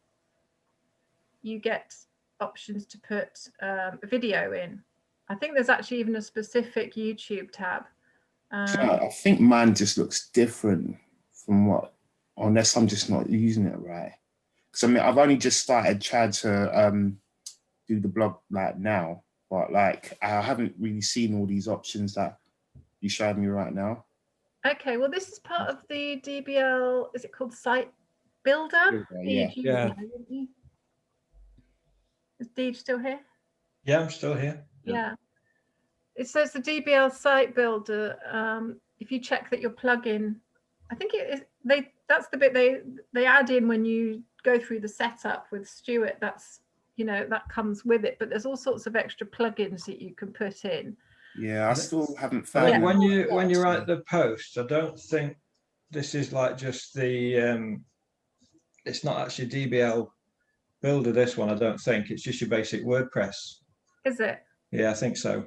you get options to put a video in. I think there's actually even a specific YouTube tab. I think mine just looks different from what, unless I'm just not using it right. Because I mean, I've only just started trying to do the blog like now, but like I haven't really seen all these options that you showed me right now. Okay, well, this is part of the DBL. Is it called Site Builder? Yeah. Yeah. Is Deej still here? Yeah, I'm still here. Yeah. It says the DBL Site Builder. If you check that your plugin, I think it is. That's the bit they add in when you go through the setup with Stuart. That's, you know, that comes with it. But there's all sorts of extra plugins that you can put in. Yeah, I still haven't found. When you write the post, I don't think this is like just the. It's not actually DBL Builder. This one, I don't think it's just your basic WordPress. Is it? Yeah, I think so.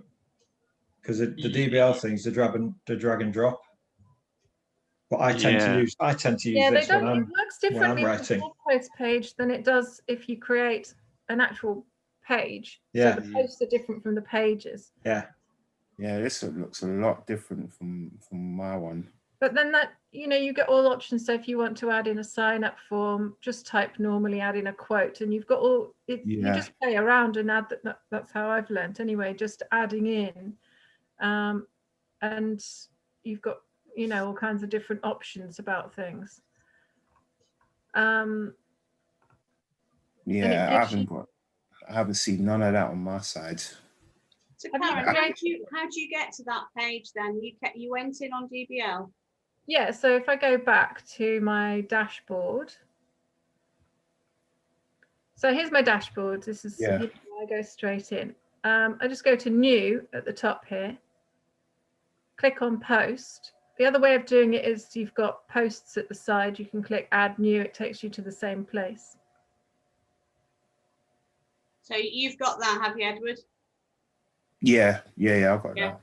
Because the DBL things, the drag and drop. But I tend to use this when it works differently when I'm on writing. the post page than it does if you create an actual page. Yeah. So the posts are different from the pages. Yeah. Yeah, this looks a lot different from my one. But then that, you know, you get all options. So if you want to add in a sign up form, just type normally, add in a quote, and you've got all it. You just play around and add that. That's how I've learned anyway. Just adding in, and you've got, you know, all kinds of different options about things. Yeah, I haven't seen none of that on my side. So Karen, how do you get to that page then? You went in on DBL. Yeah, so if I go back to my dashboard. So here's my dashboard. This is I go straight in. I just go to new at the top here. Click on post. The other way of doing it is you've got posts at the side. You can click add new. It takes you to the same place. So you've got that, have you, Edward? Yeah, I've got that.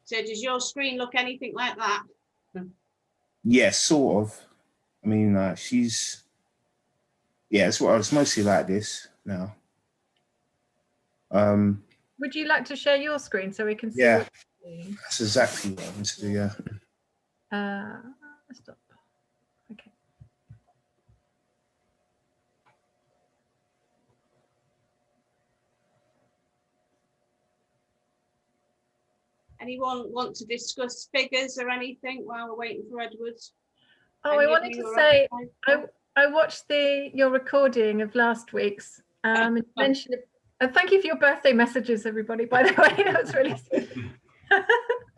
So does your screen look anything like that? Yeah, sort of. I mean, it's mostly like this now. Would you like to share your screen so we can see? Yeah, what you're doing? that's exactly what I want to do. Yeah. Stop. Okay. Anyone want to discuss figures or anything while we're waiting for Edward? Oh, I wanted to say, I watched your recording of last week's and mentioned, and thank you for your birthday messages, everybody, by the way. That was really sweet.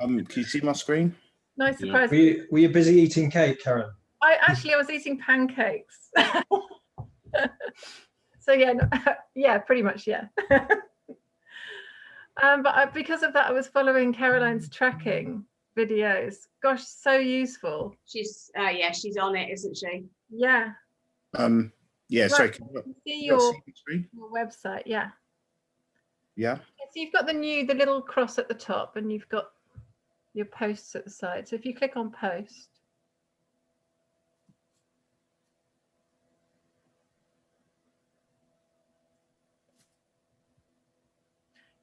Can you see my screen? Nice surprise. Were you busy eating cake, Karen? I was eating pancakes. So yeah, pretty much, yeah. But because of that, I was following Caroline's tracking videos. Gosh, so useful. She's she's on it, isn't she? Yeah. Yeah. Sorry. Can you see your website? Yeah. Yeah. So you've got the little cross at the top, and you've got your posts at the side. So if you click on post.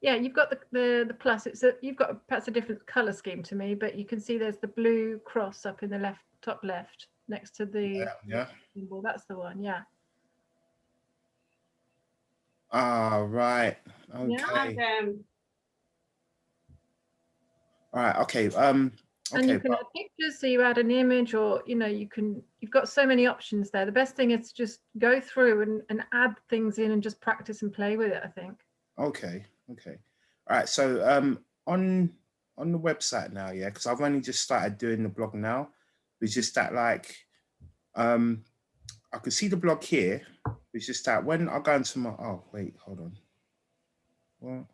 Yeah, you've got the plus. You've got perhaps a different color scheme to me, but you can see there's the blue cross up in the top left next to the symbol. That's the one. Yeah. Ah, right. Okay. Yeah, all right. Okay. And you can add pictures, so you add an image, or you've got so many options there. The best thing is to just go through and add things in and just practice and play with it, I think. Okay. All right. So on the website now, yeah, because I've only just started doing the blog now. It's just that I could see the blog here. It's just that when I go into my hold on. What?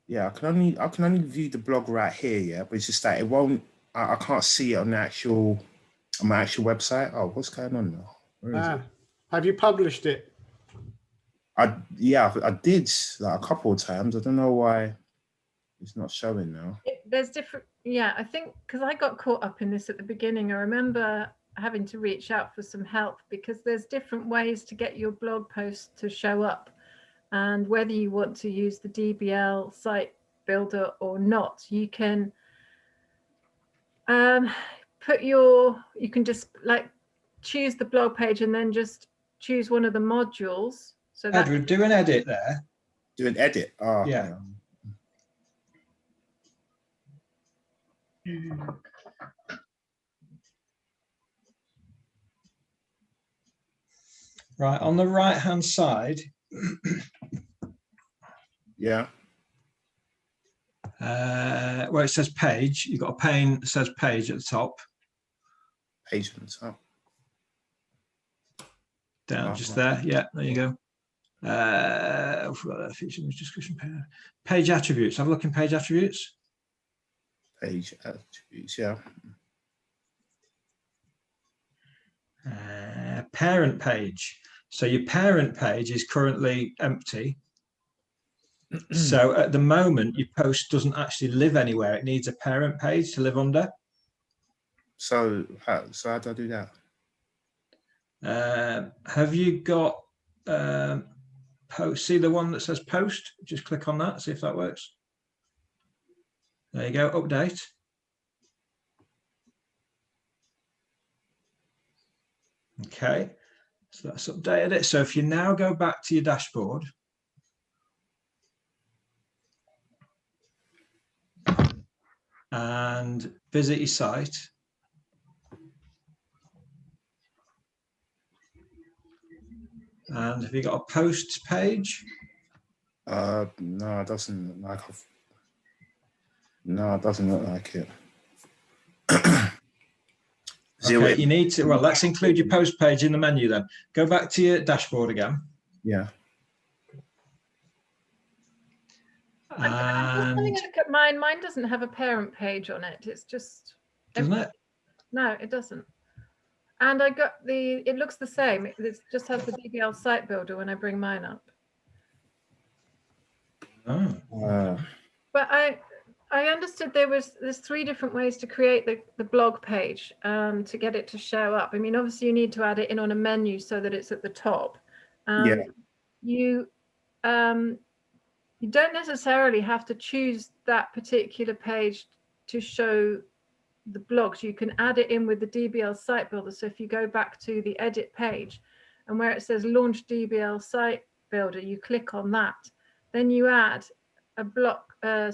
Yeah, I can only view the blog right here, yeah, but it's just that it won't. I can't see it on my actual website. Oh, what's going on now? Where is it? Have you published it? I did like a couple of times. I don't know why it's not showing now. there's different, yeah, I think because I got caught up in this at the beginning. I remember having to reach out for some help because there's different ways to get your blog post to show up, and whether you want to use the DBL site builder or not, you can you can just like choose the blog page and then just choose one of the modules. So that Edward, do an edit there. Do an edit. Oh, yeah. Right, on the right hand side. Yeah. Where it says page, you've got a pane that says page at the top. Page at the top. Down, just there. Yeah, there you go. Feature image description page attributes. Have a look in page attributes. Page attributes, yeah. Parent page. So your parent page is currently empty. So at the moment, your post doesn't actually live anywhere. It needs a parent page to live under. So how do I do that? Have you got post? See the one that says post? Just click on that, see if that works. There you go, update. Okay, so that's updated it. So if you now go back to your dashboard, and visit your site, and have you got a posts page? No, it doesn't look like no, it doesn't look like it. Okay, you need to, well, let's include your post page in the menu then. Go back to your dashboard again. Yeah. I'm just having a look at mine. Mine doesn't have a parent page on it. It's just. Doesn't it? No, it doesn't. And I got it looks the same. It just has the DBL site builder when I bring mine up. Oh. But I understood there's 3 different ways to create the blog page to get it to show up. I mean, obviously you need to add it in on a menu so that it's at the top. Yeah. You don't necessarily have to choose that particular page to show the blogs. You can add it in with the DBL site builder. So if you go back to the edit page and where it says launch DBL site builder, you click on that. Then you add a blog, like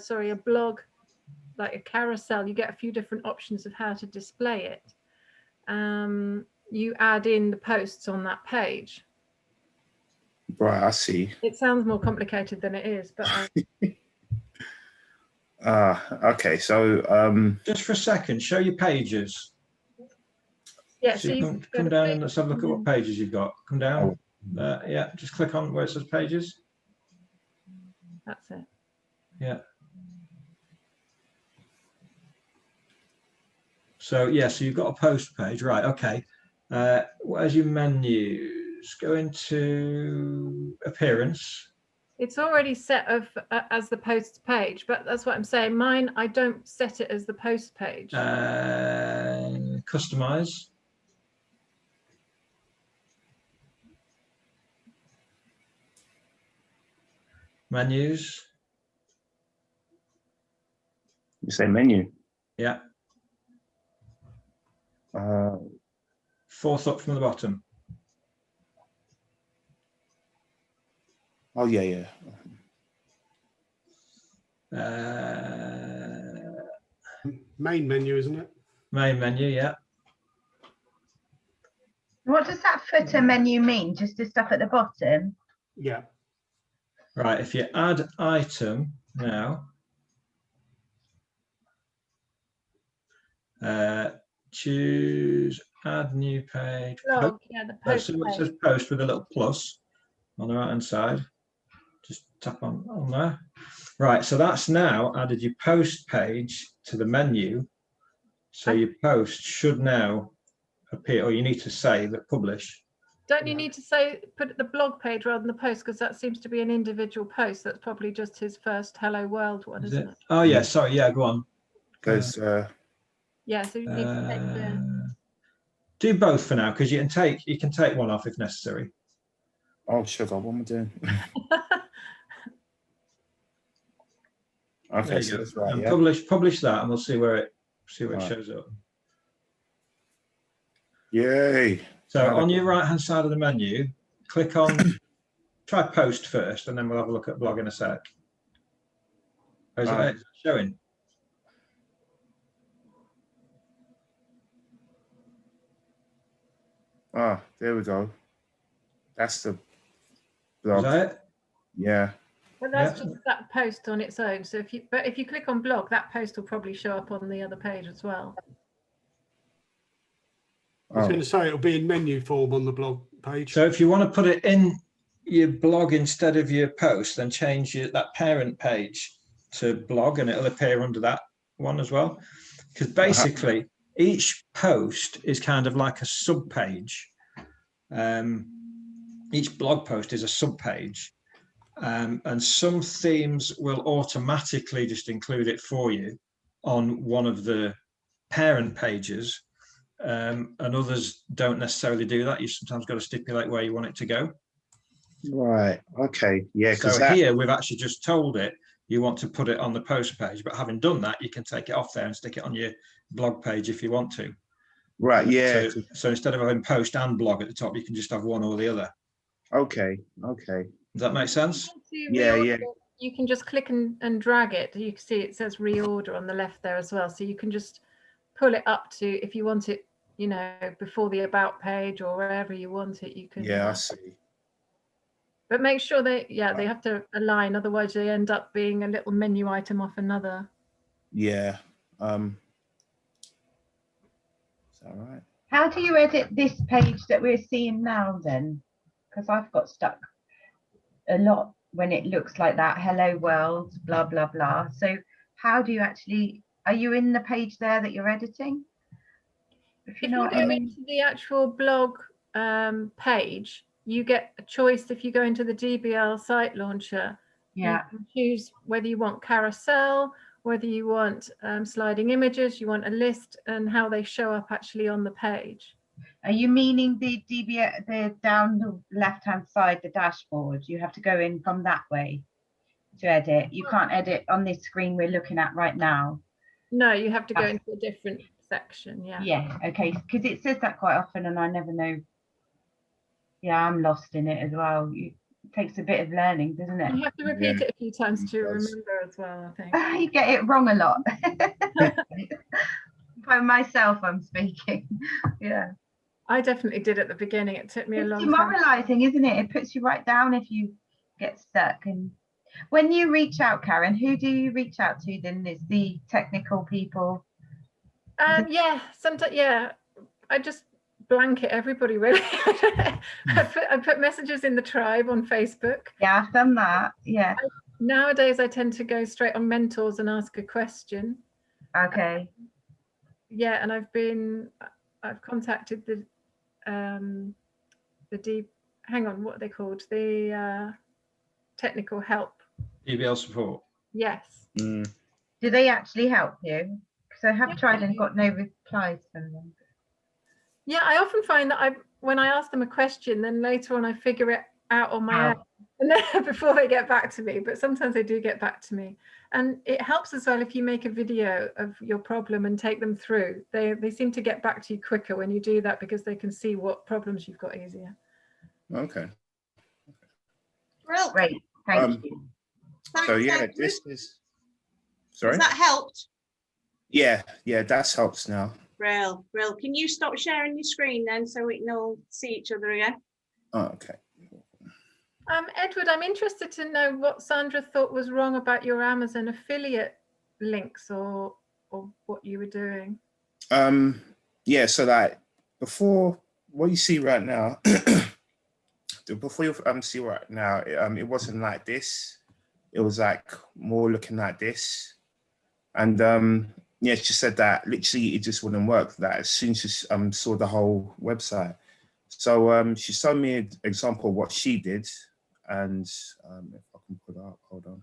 a carousel. You get a few different options of how to display it. You add in the posts on that page. Right, I see. It sounds more complicated than it is, but okay, so just for a second, show your pages. Yeah, so you come down and let's have a look at what pages you've got. Come down. Yeah, just click on where it says pages. That's it. Yeah. So yeah, so you've got a post page, right? Okay. Where's your menus? Go into appearance. It's already set as the posts page, but that's what I'm saying. Mine, I don't set it as the post page. Customize. Menus. You say menu? Yeah. Fourth up from the bottom. Oh, yeah. Main menu, isn't it? Main menu, yeah. What does that footer menu mean? Just the stuff at the bottom? Yeah. Right, if you add item now, choose add new page. Oh, yeah, the post So it says post with a little plus on the right hand side. Just tap on there. Right, so that's now added your post page to the menu. So your post should now appear, or you need to say that publish. Don't you need to say put the blog page rather than the post, because that seems to be an individual post? That's probably just his first Hello World one, isn't it? Oh yeah, sorry, yeah, go on. Because Yeah, so you need to take do both for now, because you can take one off if necessary. oh sugar, what am I doing? Okay, There you so go. that's right. And Yeah. publish that, and we'll see where it Right. shows up. Yay. So Another on your good- right hand side of the menu, click on try post first, and then we'll have a look at blog in a sec. Oh, is it showing? Ah, there we go. That's the Is blog. that it? Yeah. But that's Yeah. just that post on its own. So if you click on blog, that post will probably show up on the other page as well. I was Oh. going to say it'll be in menu form on the blog page. So if you want to put it in your blog instead of your post, then change that parent page to blog, and it'll appear under that one as well. Because basically, each post is kind of like a sub page. Each blog post is a sub page, and some themes will automatically just include it for you on one of the parent pages, and others don't necessarily do that. You sometimes got to stipulate where you want it to go. Right. Okay. Yeah. So here we've actually just told it you want to put it on the post page, but having done that, you can take it off there and stick it on your blog page if you want to. Right. Yeah. So instead of having post and blog at the top, you can just have one or the other. Okay. Okay. Does that make sense? Yeah. Yeah. You can just click and drag it. You can see it says reorder on the left there as well. So you can just pull it up to, if you want it, you know, before the about page or wherever you want it, you can. Yeah, I see. But make sure they have to align, otherwise they end up being a little menu item off another. Yeah. Is that right? How do you edit this page that we're seeing now then? Because I've got stuck a lot when it looks like that. Hello world, blah, blah, blah. So how do you actually, are you in the page there that you're editing? If you know what I mean. Into the actual blog page, you get a choice. If you go into the DBL site launcher, yeah, you can choose whether you want carousel, whether you want sliding images, you want a list, and how they show up actually on the page. Are you meaning the DBL, the down the left-hand side, the dashboard? You have to go in from that way to edit. You can't edit on this screen we're looking at right now. No, you have to go into a different section. Yeah. Yeah. Okay. Because it says that quite often, and I never know. Yeah, I'm lost in it as well. It takes a bit of learning, doesn't it? You have to repeat it a few times to remember as well, I think. You get it wrong a lot. By myself, I'm speaking. Yeah. I definitely did at the beginning. It took me a long time. It's demoralizing, isn't it? It puts you right down if you get stuck. And when you reach out, Karen, who do you reach out to then? Is the technical people? Yeah, sometimes, yeah. I just blanket everybody, really. I put messages in the tribe on Facebook. Yeah, I've done that. Yeah. Nowadays, I tend to go straight on mentors and ask a question. Okay. Yeah, and I've contacted the hang on, what are they called? The technical help. DBL support. Yes. Do they actually help you? Because I have tried and got no replies from them. Yeah, I often find that when I ask them a question, then later on I figure it out on my own, and then before they get back to me. But sometimes they do get back to me, and it helps as well if you make a video of your problem and take them through. They seem to get back to you quicker when you do that, because they can see what problems you've got easier. Okay. Well, great. Thank you. So yeah, this is. Sorry. Has that helped? Yeah, that's helps now. Brill. Can you stop sharing your screen then, so we can all see each other again? Oh, okay. Edward, I'm interested to know what Sandra thought was wrong about your Amazon affiliate links, or what you were doing. Yeah, so that before what you see right now, before you see right now, it wasn't like this. It was like more looking like this, and yeah, she said that literally it just wouldn't work. That as soon as she saw the whole website, so she showed me an example of what she did, and if I can put it up, hold on.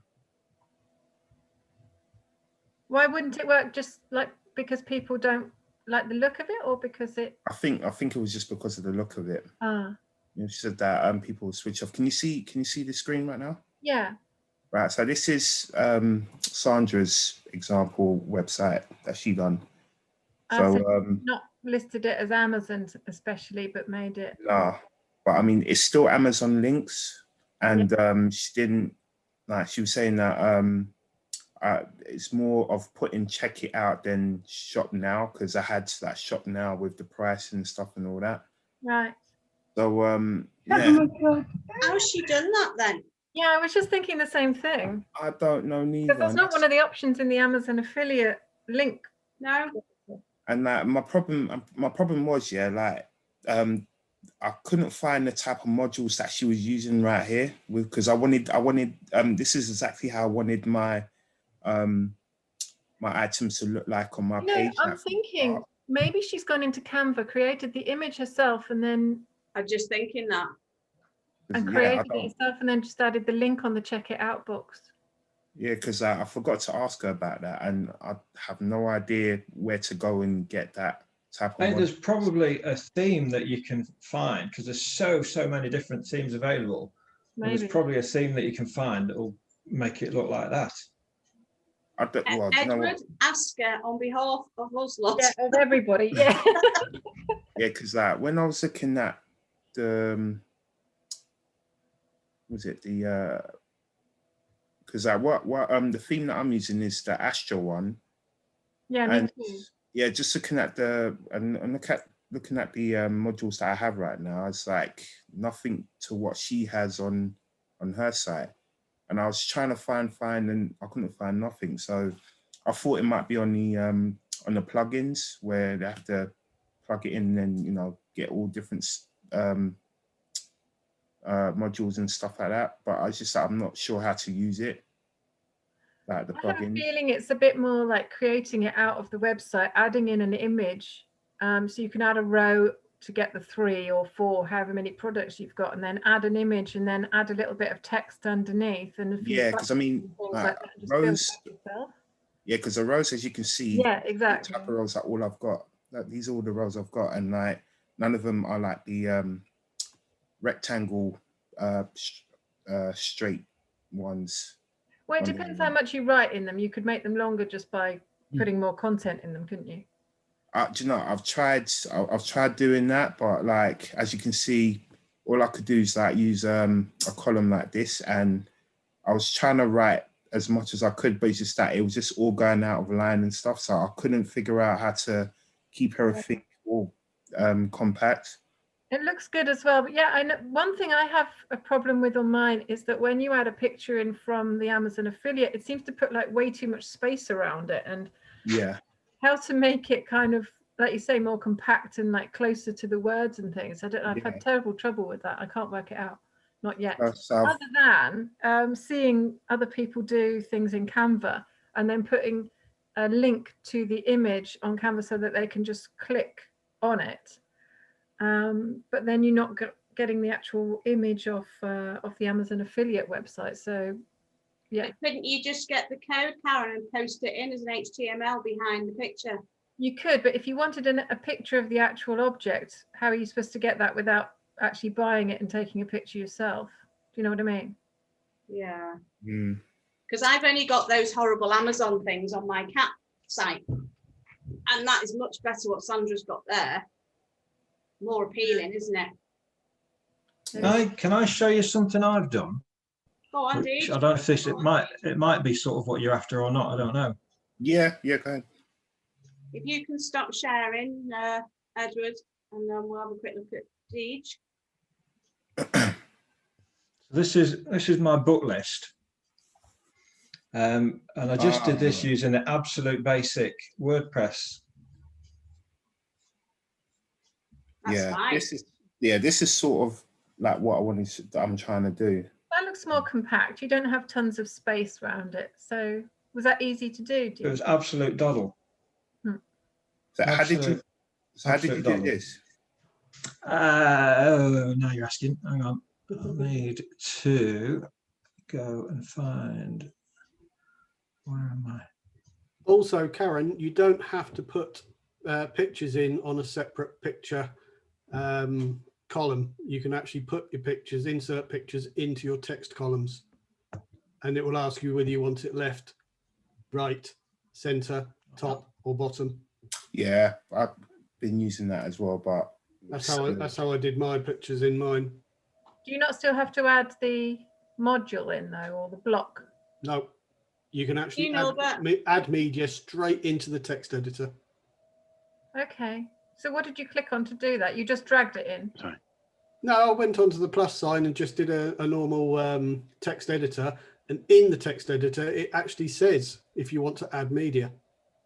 Why wouldn't it work? Just like because people don't like the look of it, or because it? I think it was just because of the look of it. Ah. You said that people will switch off. Can you see the screen right now? Yeah. Right. So this is Sandra's example website that she done. So not listed it as Amazon especially, but made it. Nah, but I mean it's still Amazon links, and she didn't like. She was saying that it's more of putting check it out than shop now, because I had that shop now with the price and stuff and all that. Right. So yeah. How's she done that then? Yeah, I was just thinking the same thing. I don't know neither. Because that's not one of the options in the Amazon affiliate link. No. And like my problem was I couldn't find the type of modules that she was using right here, because I wanted this is exactly how I wanted my my items to look like on my page. I'm thinking maybe she's gone into Canva, created the image herself, and then I'm just thinking that. And created it yourself, and then just added the link on the check it out box. Yeah, because I forgot to ask her about that, and I have no idea where to go and get that type of. There's probably a theme that you can find, because there's so many different themes available. There's probably a theme that you can find that will make it look like that. Edward, ask her on behalf of us lot. Yeah, of everybody. Yeah. Yeah, because when I was looking at the because the theme that I'm using is the Astro one. Yeah, me too. Yeah, just looking at the modules that I have right now, it's like nothing to what she has on her site, and I was trying to find and I couldn't find nothing. So I thought it might be on the plugins, where they have to plug it in and get all different modules and stuff like that, but I'm not sure how to use it, like the plugin. I have a feeling it's a bit more like creating it out of the website, adding in an image, so you can add a row to get the 3 or 4, however many products you've got, and then add an image, and then add a little bit of text underneath, and because I mean, like rows. Yeah, because the rows, as you can see, exactly. The type of rows are all I've got. These are all the rows I've got, and like none of them are like the rectangle straight ones. Well, it depends how much you write in them. You could make them longer just by putting more content in them, couldn't you? Do you know, I've tried doing that, but like as you can see, all I could do is like use a column like this, and I was trying to write as much as I could, but it's just that it was just all going out of line and stuff, so I couldn't figure out how to keep everything all compact. It looks good as well, but yeah, I know one thing I have a problem with on mine is that when you add a picture in from the Amazon affiliate, it seems to put like way too much space around it, and how to make it kind of, like you say, more compact and like closer to the words and things. I've had terrible trouble with that. I can't work it out, not yet. Other than seeing other people do things in Canva and then putting a link to the image on Canva so that they can just click on it. But then you're not getting the actual image of the Amazon affiliate website. So, yeah. But couldn't you just get the code, Karen, and post it in as an HTML behind the picture? You could, but if you wanted a picture of the actual object, how are you supposed to get that without actually buying it and taking a picture yourself? Do you know what I mean? Yeah. Because I've only got those horrible Amazon things on my cat site, and that is much better what Sandra's got there. More appealing, isn't it? Can I show you something I've done? Go on, dude. I don't know if it might be sort of what you're after or not. I don't know. Yeah, go ahead. If you can stop sharing, Edward, and then we'll have a quick look at Deej. This is my book list, and I just did this using the absolute basic WordPress. This is sort of like what I'm trying to do. That looks more compact. You don't have tons of space around it. So was that easy to do? It was absolute doddle. So how did you do this? Now you're asking. Hang on. I need to go and find. Where am I? Also, Karen, you don't have to put pictures in on a separate picture column. You can actually put your pictures, insert pictures into your text columns, and it will ask you whether you want it left, right, center, top, or bottom. Yeah, I've been using that as well, but that's how I did my pictures in mine. Do you not still have to add the module in though, or the block? No, you can actually You know that. add media straight into the text editor. Okay. So what did you click on to do that? You just dragged it in? Sorry. No, I went onto the plus sign and just did a normal text editor. And in the text editor, it actually says if you want to add media.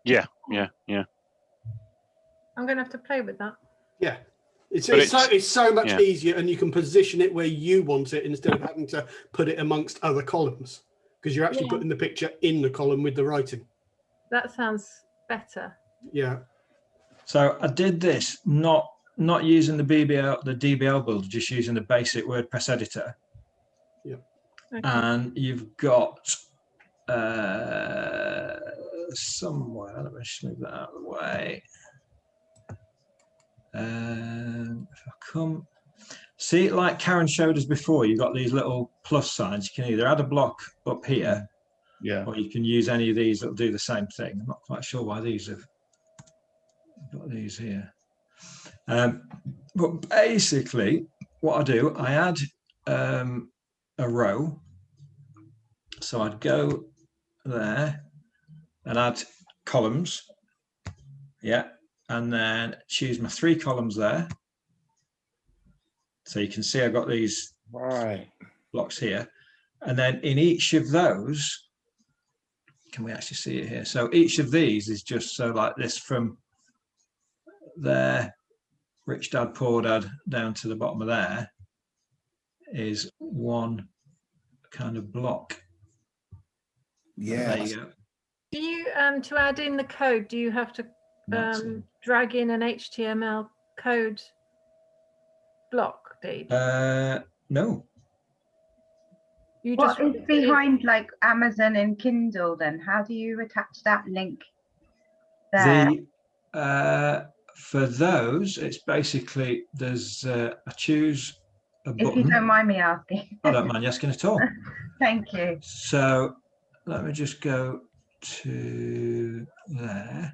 Yeah. I'm going to have to play with that. Yeah. It's so much easier, and you can position it where you want it instead of having to put it amongst other columns, because you're actually putting the picture in the column with the writing. That sounds better. Yeah. So I did this not using the DBL builder, just using the basic WordPress editor. Yeah. Okay. And you've got somewhere, let me just move that out of the way. If I come, see, like Karen showed us before, you've got these little plus signs. You can either add a block up here, or you can use any of these that'll do the same thing. I'm not quite sure why these have got these here. But basically, what I do, I add a row. So I'd go there and add columns. Yeah. And then choose my 3 columns there. So you can see I've got these blocks here. And then in each of those, can we actually see it here? So each of these is just so like this from there, rich dad, poor dad, down to the bottom of there is one kind of block. Yeah. There you go. Do you, to add in the code, do you have to drag in an HTML code block, Dave? No. What is behind like Amazon and Kindle then? How do you attach that link there? For those, it's basically there's I choose a button. If you don't mind me asking. I don't mind you asking at all. Thank you. So let me just go to there.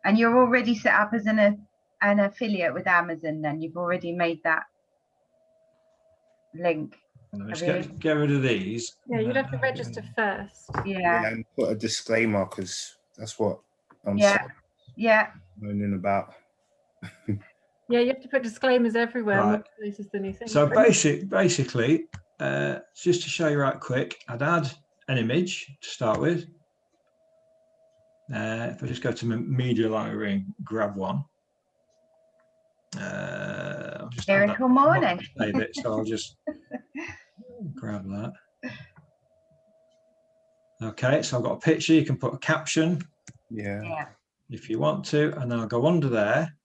And you're already set up as an affiliate with Amazon then? You've already made that link? Let me just get rid of these. Yeah, you'd have to register first. Yeah. And put a disclaimer, because that's what I'm moaning about. Yeah, you have to put disclaimers everywhere. Right. This is the new thing. So basically, just to show you right quick, I'd add an image to start with. If I just go to my media library and grab one. I'll just Miracle morning. So I'll just grab that. Okay, so I've got a picture. You can put a caption. Yeah. If you want to, and then I'll go under there.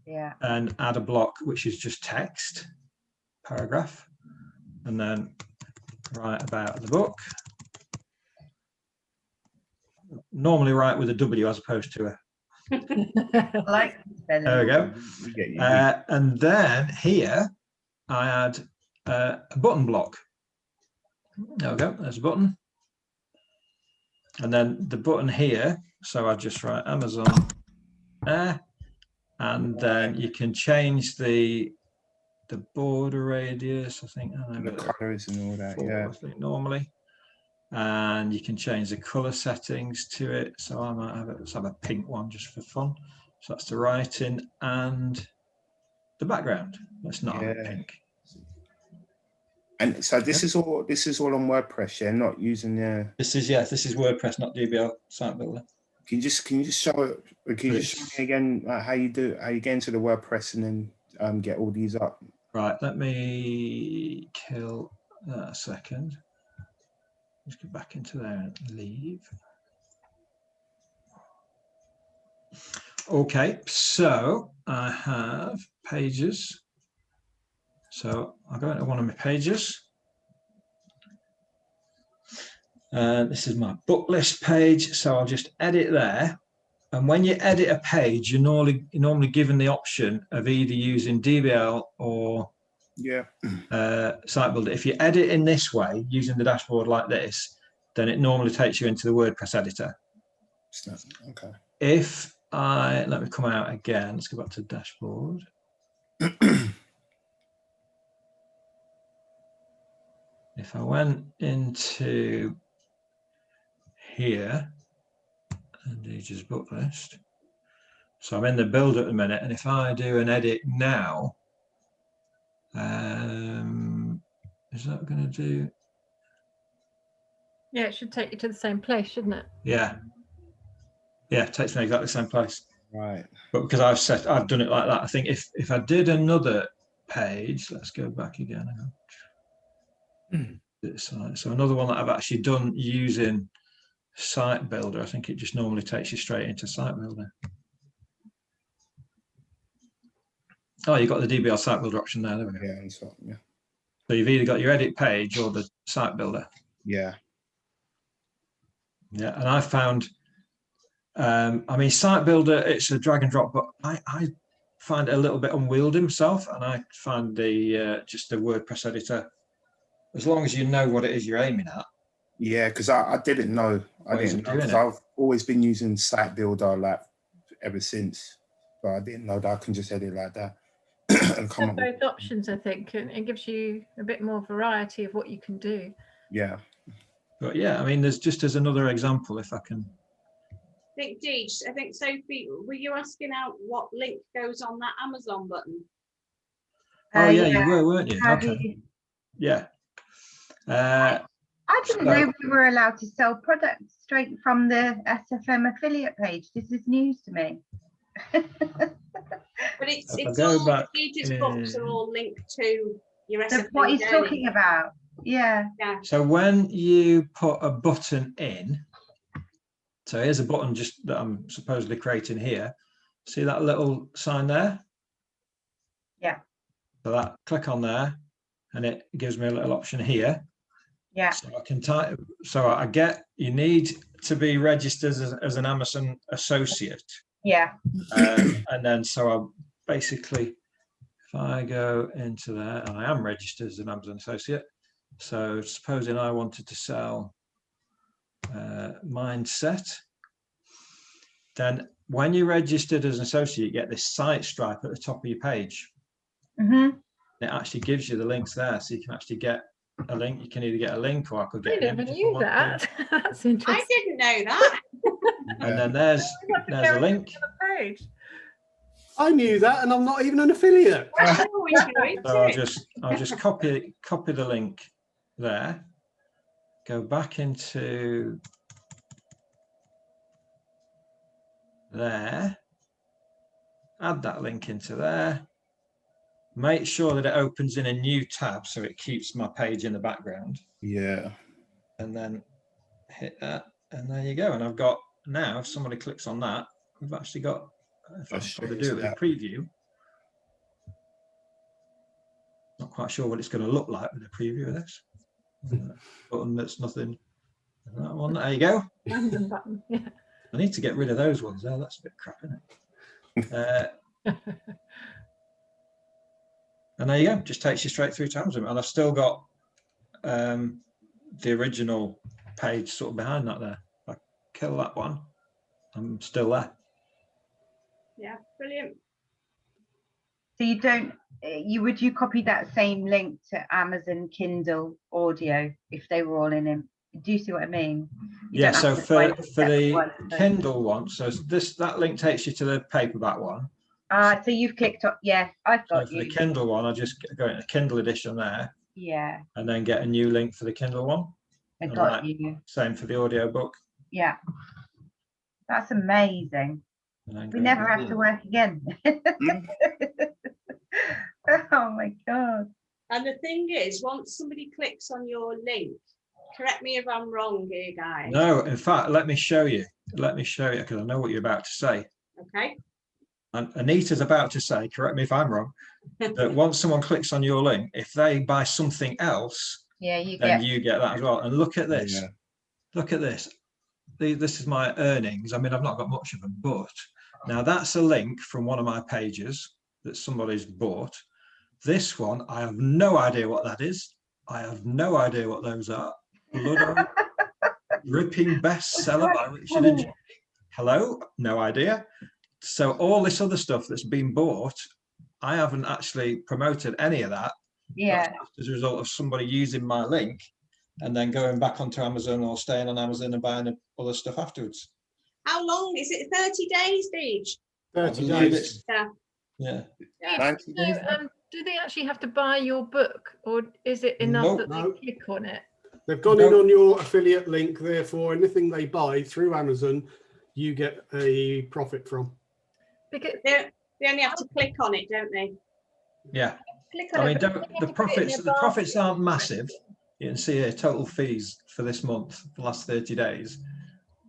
Yeah. And add a block which is just text, paragraph, and then write about the book. Normally write with a W as opposed to a. There we go. And then here I add a button block. There we go. There's a button. And then the button here. So I just write Amazon there. And then you can change the border radius, I think. The colors and all that, I think normally. And you can change the color settings to it. So I might have let's have a pink one just for fun. So that's the writing and the background. Let's not have pink. And so this is all on WordPress, yeah, not using the. This is WordPress, not DBL site builder. Can you just show it? Can you just show me again how you get into the WordPress and then get all these up? Right, let me kill that a second. Just get back into there and leave. Okay, so I have pages. So I'll go into one of my pages. This is my book list page, so I'll just edit there. And when you edit a page, you're normally given the option of either using DBL or Site Builder. If you edit in this way, using the dashboard like this, then it normally takes you into the WordPress editor. Okay. If let me come out again, let's go back to the dashboard. If I went into here and do just book list, so I'm in the build at the minute, and if I do an edit now, is that going to do? Yeah, it should take you to the same place, shouldn't it? Yeah, it takes me exactly the same place. Right. But because I've done it like that, I think if I did another page, let's go back again. So another one that I've actually done using Site Builder, I think it just normally takes you straight into Site Builder. Oh, you've got the DBL Site Builder option there. There we go. Yeah, so, yeah. So you've either got your edit page or the Site Builder. Yeah. Yeah, and I found, I mean, Site Builder, it's a drag and drop, but I find it a little bit unwieldy myself, and I find the just the WordPress editor, as long as you know what it is you're aiming at. Yeah, because I didn't know. I didn't know, because I've always been using Site Builder like ever since, but I didn't know that I can just edit like that. And come up both options, I think, and it gives you a bit more variety of what you can do. Yeah. But yeah, I mean, there's another example if I can. I think Sophie, were you asking out what link goes on that Amazon button? Oh yeah, you were, weren't you? Okay. Yeah. I didn't know we were allowed to sell products straight from the SFM affiliate page. This is news to me. But it's all Page's books are all linked to your SFM. What he's talking about. Yeah. So when you put a button in, so here's a button just that I'm supposedly creating here. See that little sign there? Yeah. So that, click on there, and it gives me a little option here. Yeah. So I can type. So you need to be registered as an Amazon associate. Yeah. And then so I basically, if I go into there, and I am registered as an Amazon associate. So supposing I wanted to sell Mindset, then when you're registered as an associate, you get this site stripe at the top of your page. Mm-hmm. It actually gives you the links there, so you can actually get a link. You can either get a link, or I could get. I never knew that. That's interesting. I didn't know that. And then there's a link. I knew that, and I'm not even an affiliate. So I'll just copy the link there. Go back into there. Add that link into there. Make sure that it opens in a new tab so it keeps my page in the background. Yeah. And then hit that, and there you go. And I've got now, if somebody clicks on that, we've actually got, if I'm trying to do it with a preview. Not quite sure what it's going to look like with a preview of this. Button that's nothing. That one, there you go. Random button. Yeah. I need to get rid of those ones there. That's a bit crap, isn't it? And there you go. Just takes you straight through to Amazon. And I've still got the original page sort of behind that there. If I kill that one, I'm still there. Yeah, brilliant. So would you copy that same link to Amazon Kindle audio if they were all in him? Do you see what I mean? Yeah, so for the Kindle one, so that link takes you to the paperback one. So you've clicked on, yeah, I've got so for the Kindle one, I just go into the Kindle edition there. Yeah. And then get a new link for the Kindle one. I got you. Same for the audio book. Yeah. That's amazing. We never have to work again. Oh my God. And the thing is, once somebody clicks on your link, correct me if I'm wrong here, guys. No, in fact, let me show you. Let me show you, because I know what you're about to say. Okay. And Anita's about to say, correct me if I'm wrong, that once someone clicks on your link, if they buy something else, yeah, you get that as well. And look at this. Yeah. look at this. This is my earnings. I mean, I've not got much of them, but now that's a link from one of my pages that somebody's bought. This one, I have no idea what that is. I have no idea what those are. Blood Ripping bestseller by Richard and Judy. Hello, no idea. So all this other stuff that's been bought, I haven't actually promoted any of that. Yeah. That's as a result of somebody using my link and then going back onto Amazon or staying on Amazon and buying other stuff afterwards. How long is it? 30 days, Deej? 30 days. Yeah. Yeah. Do they actually have to buy your book, or is it enough that they click on it? They've gone in on your affiliate link, therefore anything they buy through Amazon, you get a profit from. Because they only have to click on it, don't they? Yeah. Click I mean, the profits aren't massive. You can see here total fees for this month, the last 30 days.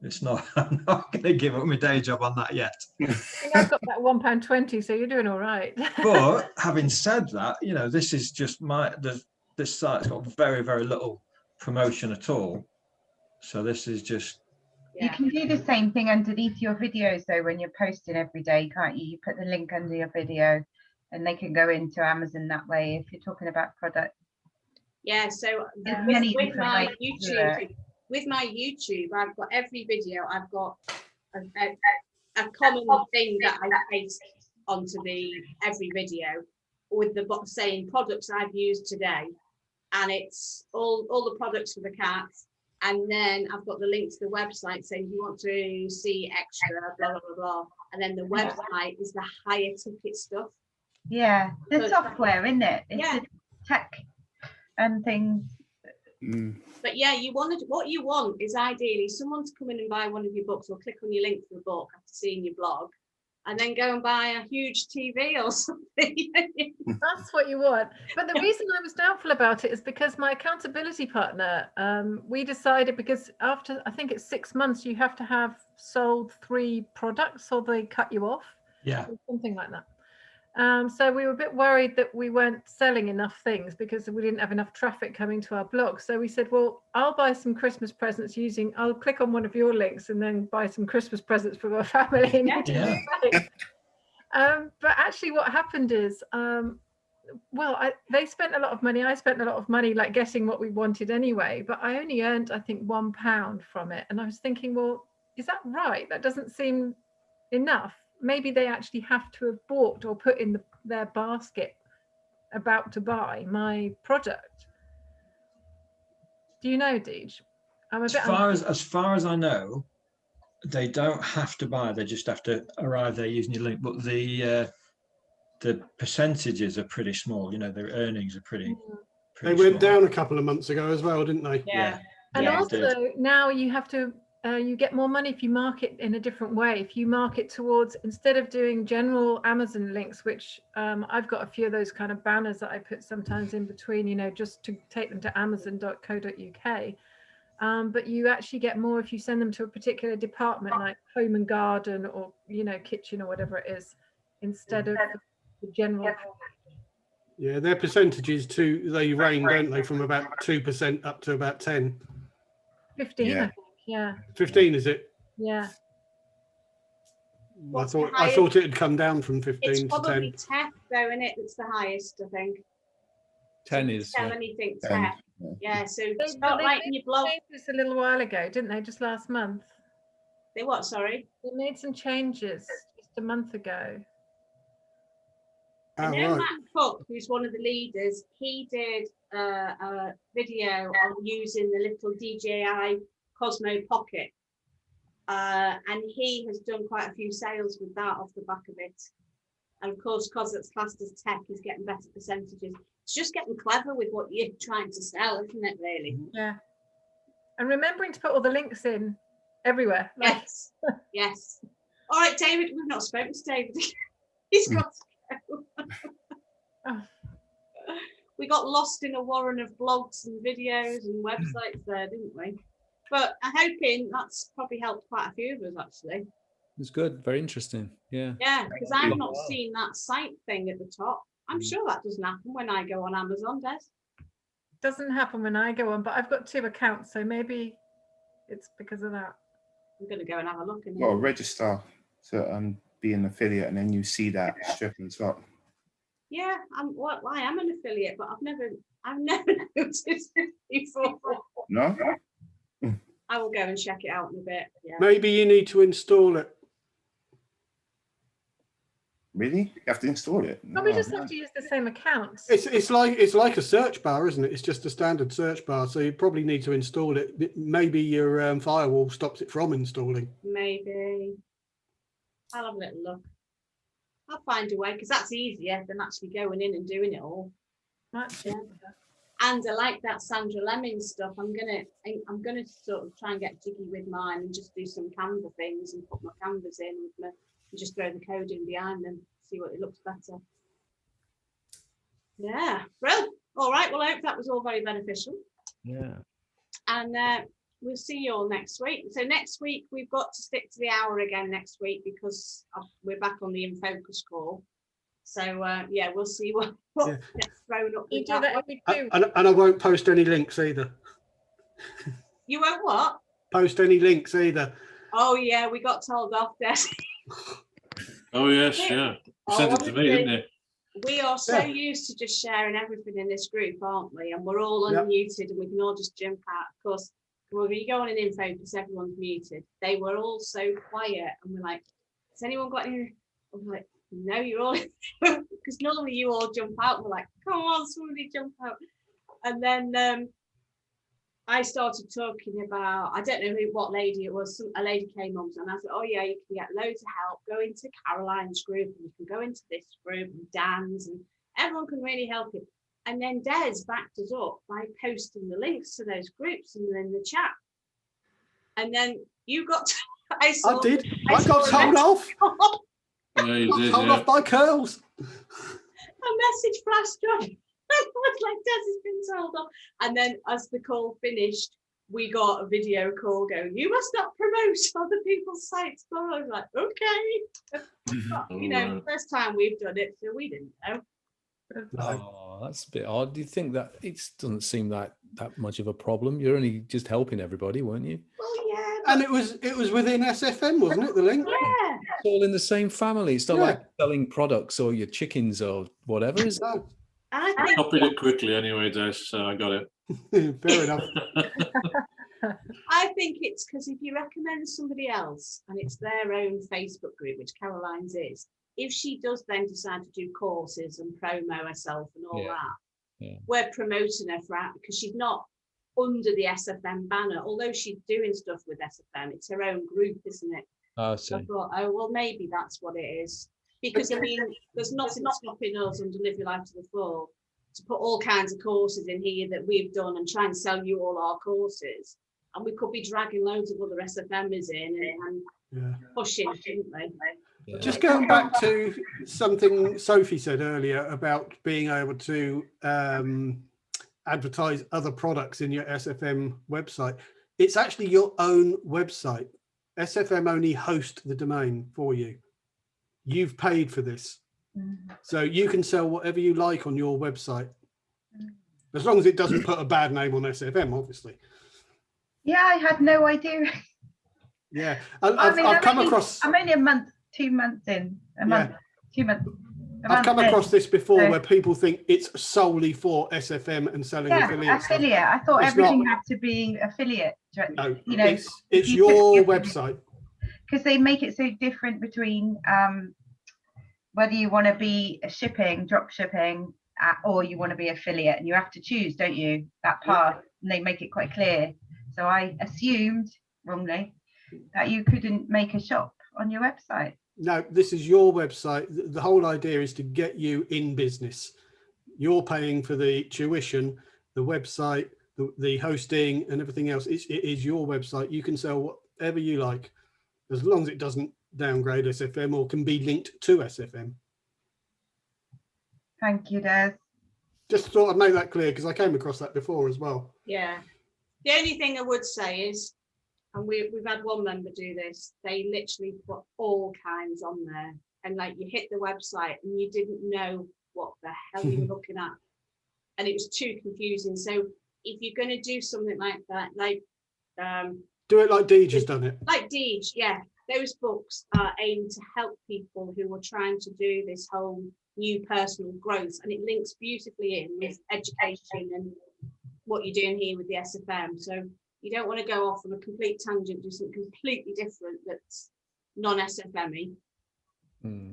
It's not. I'm not going to give up my day job on that yet. I think I've got that £1.20, so you're doing all right. But having said that, you know, this is just this site's got very, very little promotion at all. So this is just. You can do the same thing underneath your videos though when you're posting every day, can't you? You put the link under your video and they can go into Amazon that way if you're talking about product. Yeah, so with my YouTube, I've got every video, I've got a common thing that I paste onto every video with the box saying products I've used today, and it's all the products for the cats. And then I've got the link to the website saying if you want to see extra, blah, blah, blah, blah. And then the website is the higher ticket stuff. Yeah, the software, isn't it? It's the tech and things. But yeah, what you want is ideally someone to come in and buy one of your books or click on your link for the book after seeing your blog, and then go and buy a huge TV or something. That's what you want. But the reason I was doubtful about it is because my accountability partner, we decided, because after, I think it's 6 months, you have to have sold 3 products or they cut you off. Yeah. Something like that. So we were a bit worried that we weren't selling enough things because we didn't have enough traffic coming to our blog. So we said, well, I'll buy some Christmas presents I'll click on one of your links and then buy some Christmas presents for our family. But actually what happened is, they spent a lot of money. I spent a lot of money like getting what we wanted anyway, but I only earned, I think, £1 from it. And I was thinking, well, is that right? That doesn't seem enough. Maybe they actually have to have bought or put in their basket about to buy my product. Do you know, Deej? As far as I know, they don't have to buy. They just have to arrive there using your link. But the percentages are pretty small. You know, their earnings are pretty they went down a couple of months ago as well, didn't they? Yeah. And also now you have to. You get more money if you market in a different way. If you market towards, instead of doing general Amazon links, which I've got a few of those kind of banners that I put sometimes in between, you know, just to take them to amazon.co.uk. But you actually get more if you send them to a particular department like home and garden or, you know, kitchen or whatever it is, instead of the general. Yeah, their percentages too, they range, don't they, from about 2% up to about 10. 15, I think. Yeah. 15, is it? Yeah. I thought it had come down from 15 to 10. It's probably tech though, isn't it? It's the highest, I think. 10 is. Tell anything tech. Yeah, so start They writing your blog. This a little while ago, didn't they? Just last month. They what? Sorry. They made some changes just a month ago. I know Matt Cook, who's one of the leaders, he did a video on using the little DJI Cosmo Pocket, and he has done quite a few sales with that off the back of it. And of course, because it's classed as tech, he's getting better percentages. It's just getting clever with what you're trying to sell, isn't it, really? Yeah. And remembering to put all the links in everywhere. Yes. Yes. All right, David, we've not spoken to David. He's got to go. Oh. We got lost in a warren of blogs and videos and websites there, didn't we? But I'm hoping that's probably helped quite a few of us, actually. It's good. Very interesting. Yeah. Yeah, because I've not seen that site thing at the top. I'm sure that doesn't happen when I go on Amazon, Des. Doesn't happen when I go on, but I've got 2 accounts, so maybe it's because of that. I'm going to go and have a look. Well, register to be an affiliate, and then you see that strip and top. Yeah, I am an affiliate, but I've never noticed it before. No? I will go and check it out in a bit. Yeah. Maybe you need to install it. Really? You have to install it? But we just have to use the same accounts. It's like a search bar, isn't it? It's just a standard search bar, so you probably need to install it. Maybe your firewall stops it from installing. Maybe. I'll have a little look. I'll find a way, because that's easier than actually going in and doing it all. Much. Yeah. And I like that Sandra Lemming stuff. I'm gonna sort of try and get jiggy with mine and just do some Canva things and put my canvas in with my, and just throw the code in behind them, see what it looks better. Yeah, well, all right. Well, I hope that was all very beneficial. Yeah. And we'll see you all next week. So next week we've got to stick to the hour again next week, because we're back on the InFocus call. So yeah, we'll see what gets thrown up. You do that every two. And I won't post any links either. You won't what? Post any links either. Oh yeah, we got told off, Des. Oh yes, yeah. You sent it to me, didn't you? We are so used to just sharing everything in this group, aren't we? And we're all unmuted and we can all just jump out. Of course, when you go on an InFocus, everyone's muted. They were all so quiet, and we're like, has anyone got any? I'm like, no, you're all, because normally you all jump out. And we're like, come on, somebody jump out. And then I started talking about, I don't know what lady it was, a lady came on and I said, oh yeah, you can get loads of help, go into Caroline's group, and you can go into this group and Dan's, and everyone can really help you. And then Des backed us up by posting the links to those groups and in the chat. And then you got to, I got told off. Yeah, you did, told off by curls. A message flashed on. I was like, Des has been told off. And then as the call finished, we got a video call going, you must not promote other people's sites. So I was like, okay. You know, first time we've done it, so we didn't know. Oh, that's a bit odd. Do you think that it doesn't seem that much of a problem? You're only just helping everybody, weren't you? Well, yeah. And it was within SFM, wasn't it? The link. Yeah. It's all in the same family. It's not like selling products or your chickens or whatever, is it? I copied it quickly anyway, Des, so I got it. Fair enough. I think it's because if you recommend somebody else and it's their own Facebook group, which Caroline's is, if she does then decide to do courses and promo herself and all that, we're promoting her for that, because she's not under the SFM banner, although she's doing stuff with SFM. It's her own group, isn't it? Oh, so I thought, oh, well, maybe that's what it is. Because, I mean, there's nothing stopping us on Deliver Your Life to the Full to put all kinds of courses in here that we've done and try and sell you all our courses. And we could be dragging loads of other SFMers in and pushing, shouldn't we? Yeah. Just going back to something Sophie said earlier about being able to advertise other products in your SFM website. It's actually your own website. SFM only host the domain for you. You've paid for this. So you can sell whatever you like on your website. As long as it doesn't put a bad name on SFM, obviously. Yeah, I had no idea. Yeah. I've come across... I'm only a month, 2 months in. A month, 2 months. I've come across this before where people think it's solely for SFM and selling affiliate stuff. Affiliate. I thought everything had to be affiliate. No, you know, it's your website. Because they make it so different between whether you want to be shipping, drop shipping, or you want to be affiliate, and you have to choose, don't you, that path, and they make it quite clear. So I assumed wrongly that you couldn't make a shop on your website. No, this is your website. The whole idea is to get you in business. You're paying for the tuition, the website, the hosting and everything else. It is your website. You can sell whatever you like, as long as it doesn't downgrade SFM or can be linked to SFM. Thank you, Des. Just thought I'd make that clear because I came across that before as well. Yeah. The only thing I would say is, and we've had one member do this, they literally put all kinds on there. And like you hit the website and you didn't know what the hell you were looking at. And it was too confusing. So if you're going to do something like that, like Do it like Deej has done it. Like Deej, yeah. Those books are aimed to help people who are trying to do this whole new personal growth, and it links beautifully in with education and what you're doing here with the SFM. So you don't want to go off on a complete tangent, do something completely different that's non-SFM-y,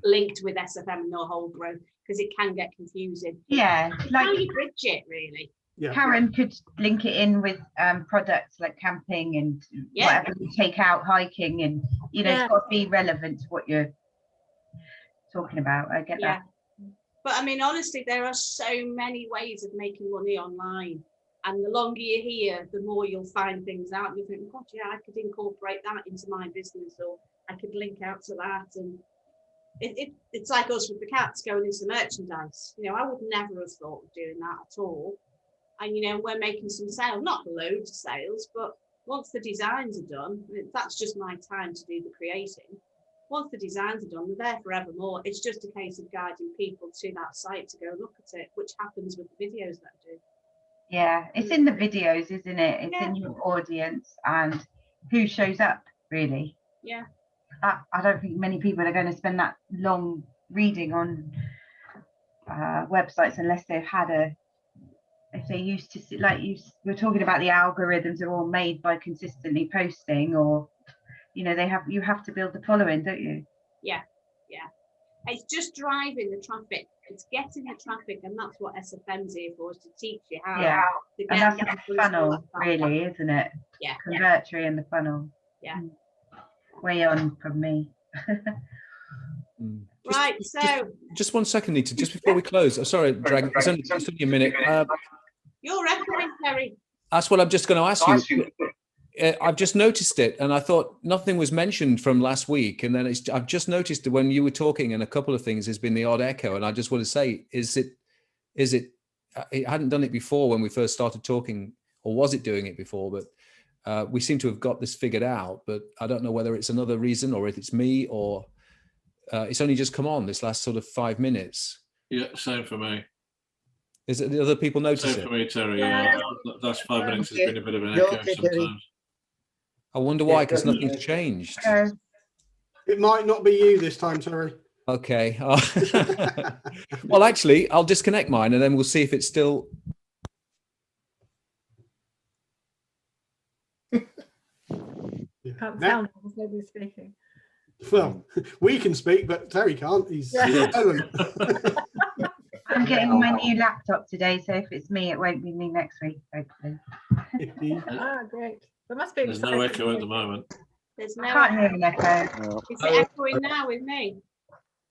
linked with SFM and no whole growth, because it can get confusing. Yeah, like how you bridge it, really. Yeah. Karen could link it in with products like camping and whatever you take out, hiking, and you know, it's got to be relevant to what you're talking about. I get that. But I mean, honestly, there are so many ways of making money online, and the longer you're here, the more you'll find things out. And you think, God, yeah, I could incorporate that into my business, or I could link out to that. And it's like us with the cats going into the merchandise. You know, I would never have thought of doing that at all. And, you know, we're making some sales, not loads of sales, but once the designs are done, that's just my time to do the creating. Once the designs are done, they're there forevermore. It's just a case of guiding people to that site to go look at it, which happens with the videos that I do. Yeah, it's in the videos, isn't it? It's in your audience and who shows up, really. Yeah. I don't think many people are going to spend that long reading on websites unless they've had if they used to, like you were talking about, the algorithms are all made by consistently posting, or you know, you have to build the following, don't you? Yeah. It's just driving the traffic. It's getting the traffic, and that's what SFM's here for, is to teach you how to get. And that's the funnel, really, isn't it? Yeah. Convertory in the funnel. Yeah. Way on from me. Right, so just 1 second, Nita, just before we close. Oh, sorry, Dragon, it's only a minute. you're recording, Terry. That's what I'm just going to ask you. I've just noticed it, and I thought nothing was mentioned from last week, and then I've just noticed that when you were talking, and a couple of things, has been the odd echo, and I just want to say, is it? It hadn't done it before when we first started talking, or was it doing it before? But we seem to have got this figured out. But I don't know whether it's another reason, or if it's me, or it's only just come on this last sort of 5 minutes. Yeah, same for me. Is it the other people notice Same it? for me, Terry. Yeah, last 5 minutes has been a bit of an echo sometimes. I wonder why, because nothing's changed. It might not be you this time, Terry. Okay. Well, actually, I'll disconnect mine, and then we'll see if it's still. Can't sound because nobody's speaking. Well, we can speak, but Terry can't. He's silent. I'm getting my new laptop today, so if it's me, it won't be me next week, hopefully. Great. There must be. There's no echo at the moment. There's no. I can't hear an echo. No. Is it echoing now with me?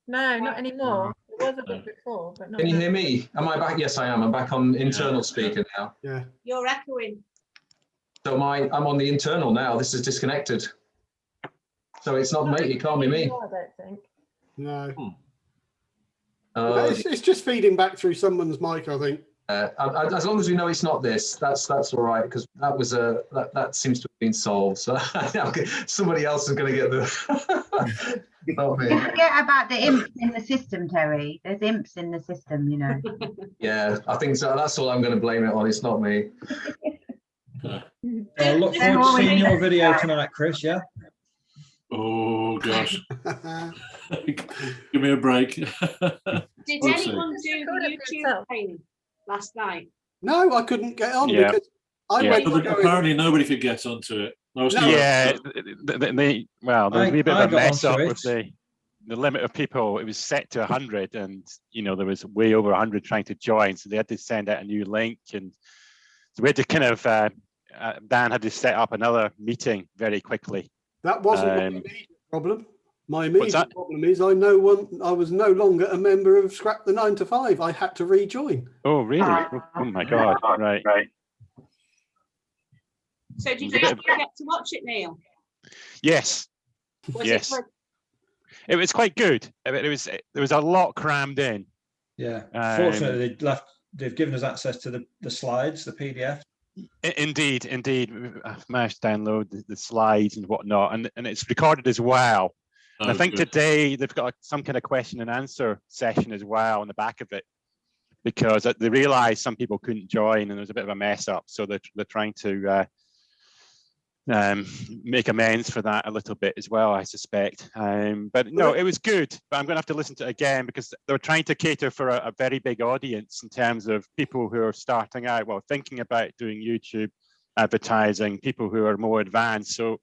No, not anymore. It was a bit before, but not. Can you hear me? Am I back? Yes, I am. I'm back on internal speaker now. Yeah. You're echoing. So I'm on the internal now. This is disconnected. So it's not me. It can't be me. I don't think. No. It's just feeding back through someone's mic, I think. As long as we know it's not this, that's all right, because that was that seems to have been solved. So somebody else is going to get the. Not me. You forget about the imps in the system, Terry. There's imps in the system, you know. Yeah, I think so. That's all I'm going to blame it on. It's not me. I look forward to seeing your video tonight, Chris. Yeah. Oh gosh. Give me a break. Did anyone do the YouTube training last night? No, I couldn't get on because I went. Apparently, nobody could get onto it. Well, there's a wee bit of a mess up with the limit of people. It was set to 100, and there was way over 100 trying to join, so they had to send out a new link, and so we had to kind of Dan had to set up another meeting very quickly. That wasn't my immediate problem. My immediate problem is I was no longer a member of Scrap the 9 to 5. I had to rejoin. Oh really? Oh my God! Right. So did you get to watch it, Neil? Yes. Yes. It was quite good. I mean, there was a lot crammed in. Yeah. Fortunately, they've given us access to the slides, the PDF. Indeed. I've managed to download the slides and whatnot, and it's recorded as well. And I think today they've got some kind of question and answer session as well on the back of it, because they realised some people couldn't join and there was a bit of a mess up, so they're trying to make amends for that a little bit as well, I suspect. But no, it was good, but I'm going to have to listen to it again because they were trying to cater for a very big audience in terms of people who are starting out, well, thinking about doing YouTube advertising, people who are more advanced. So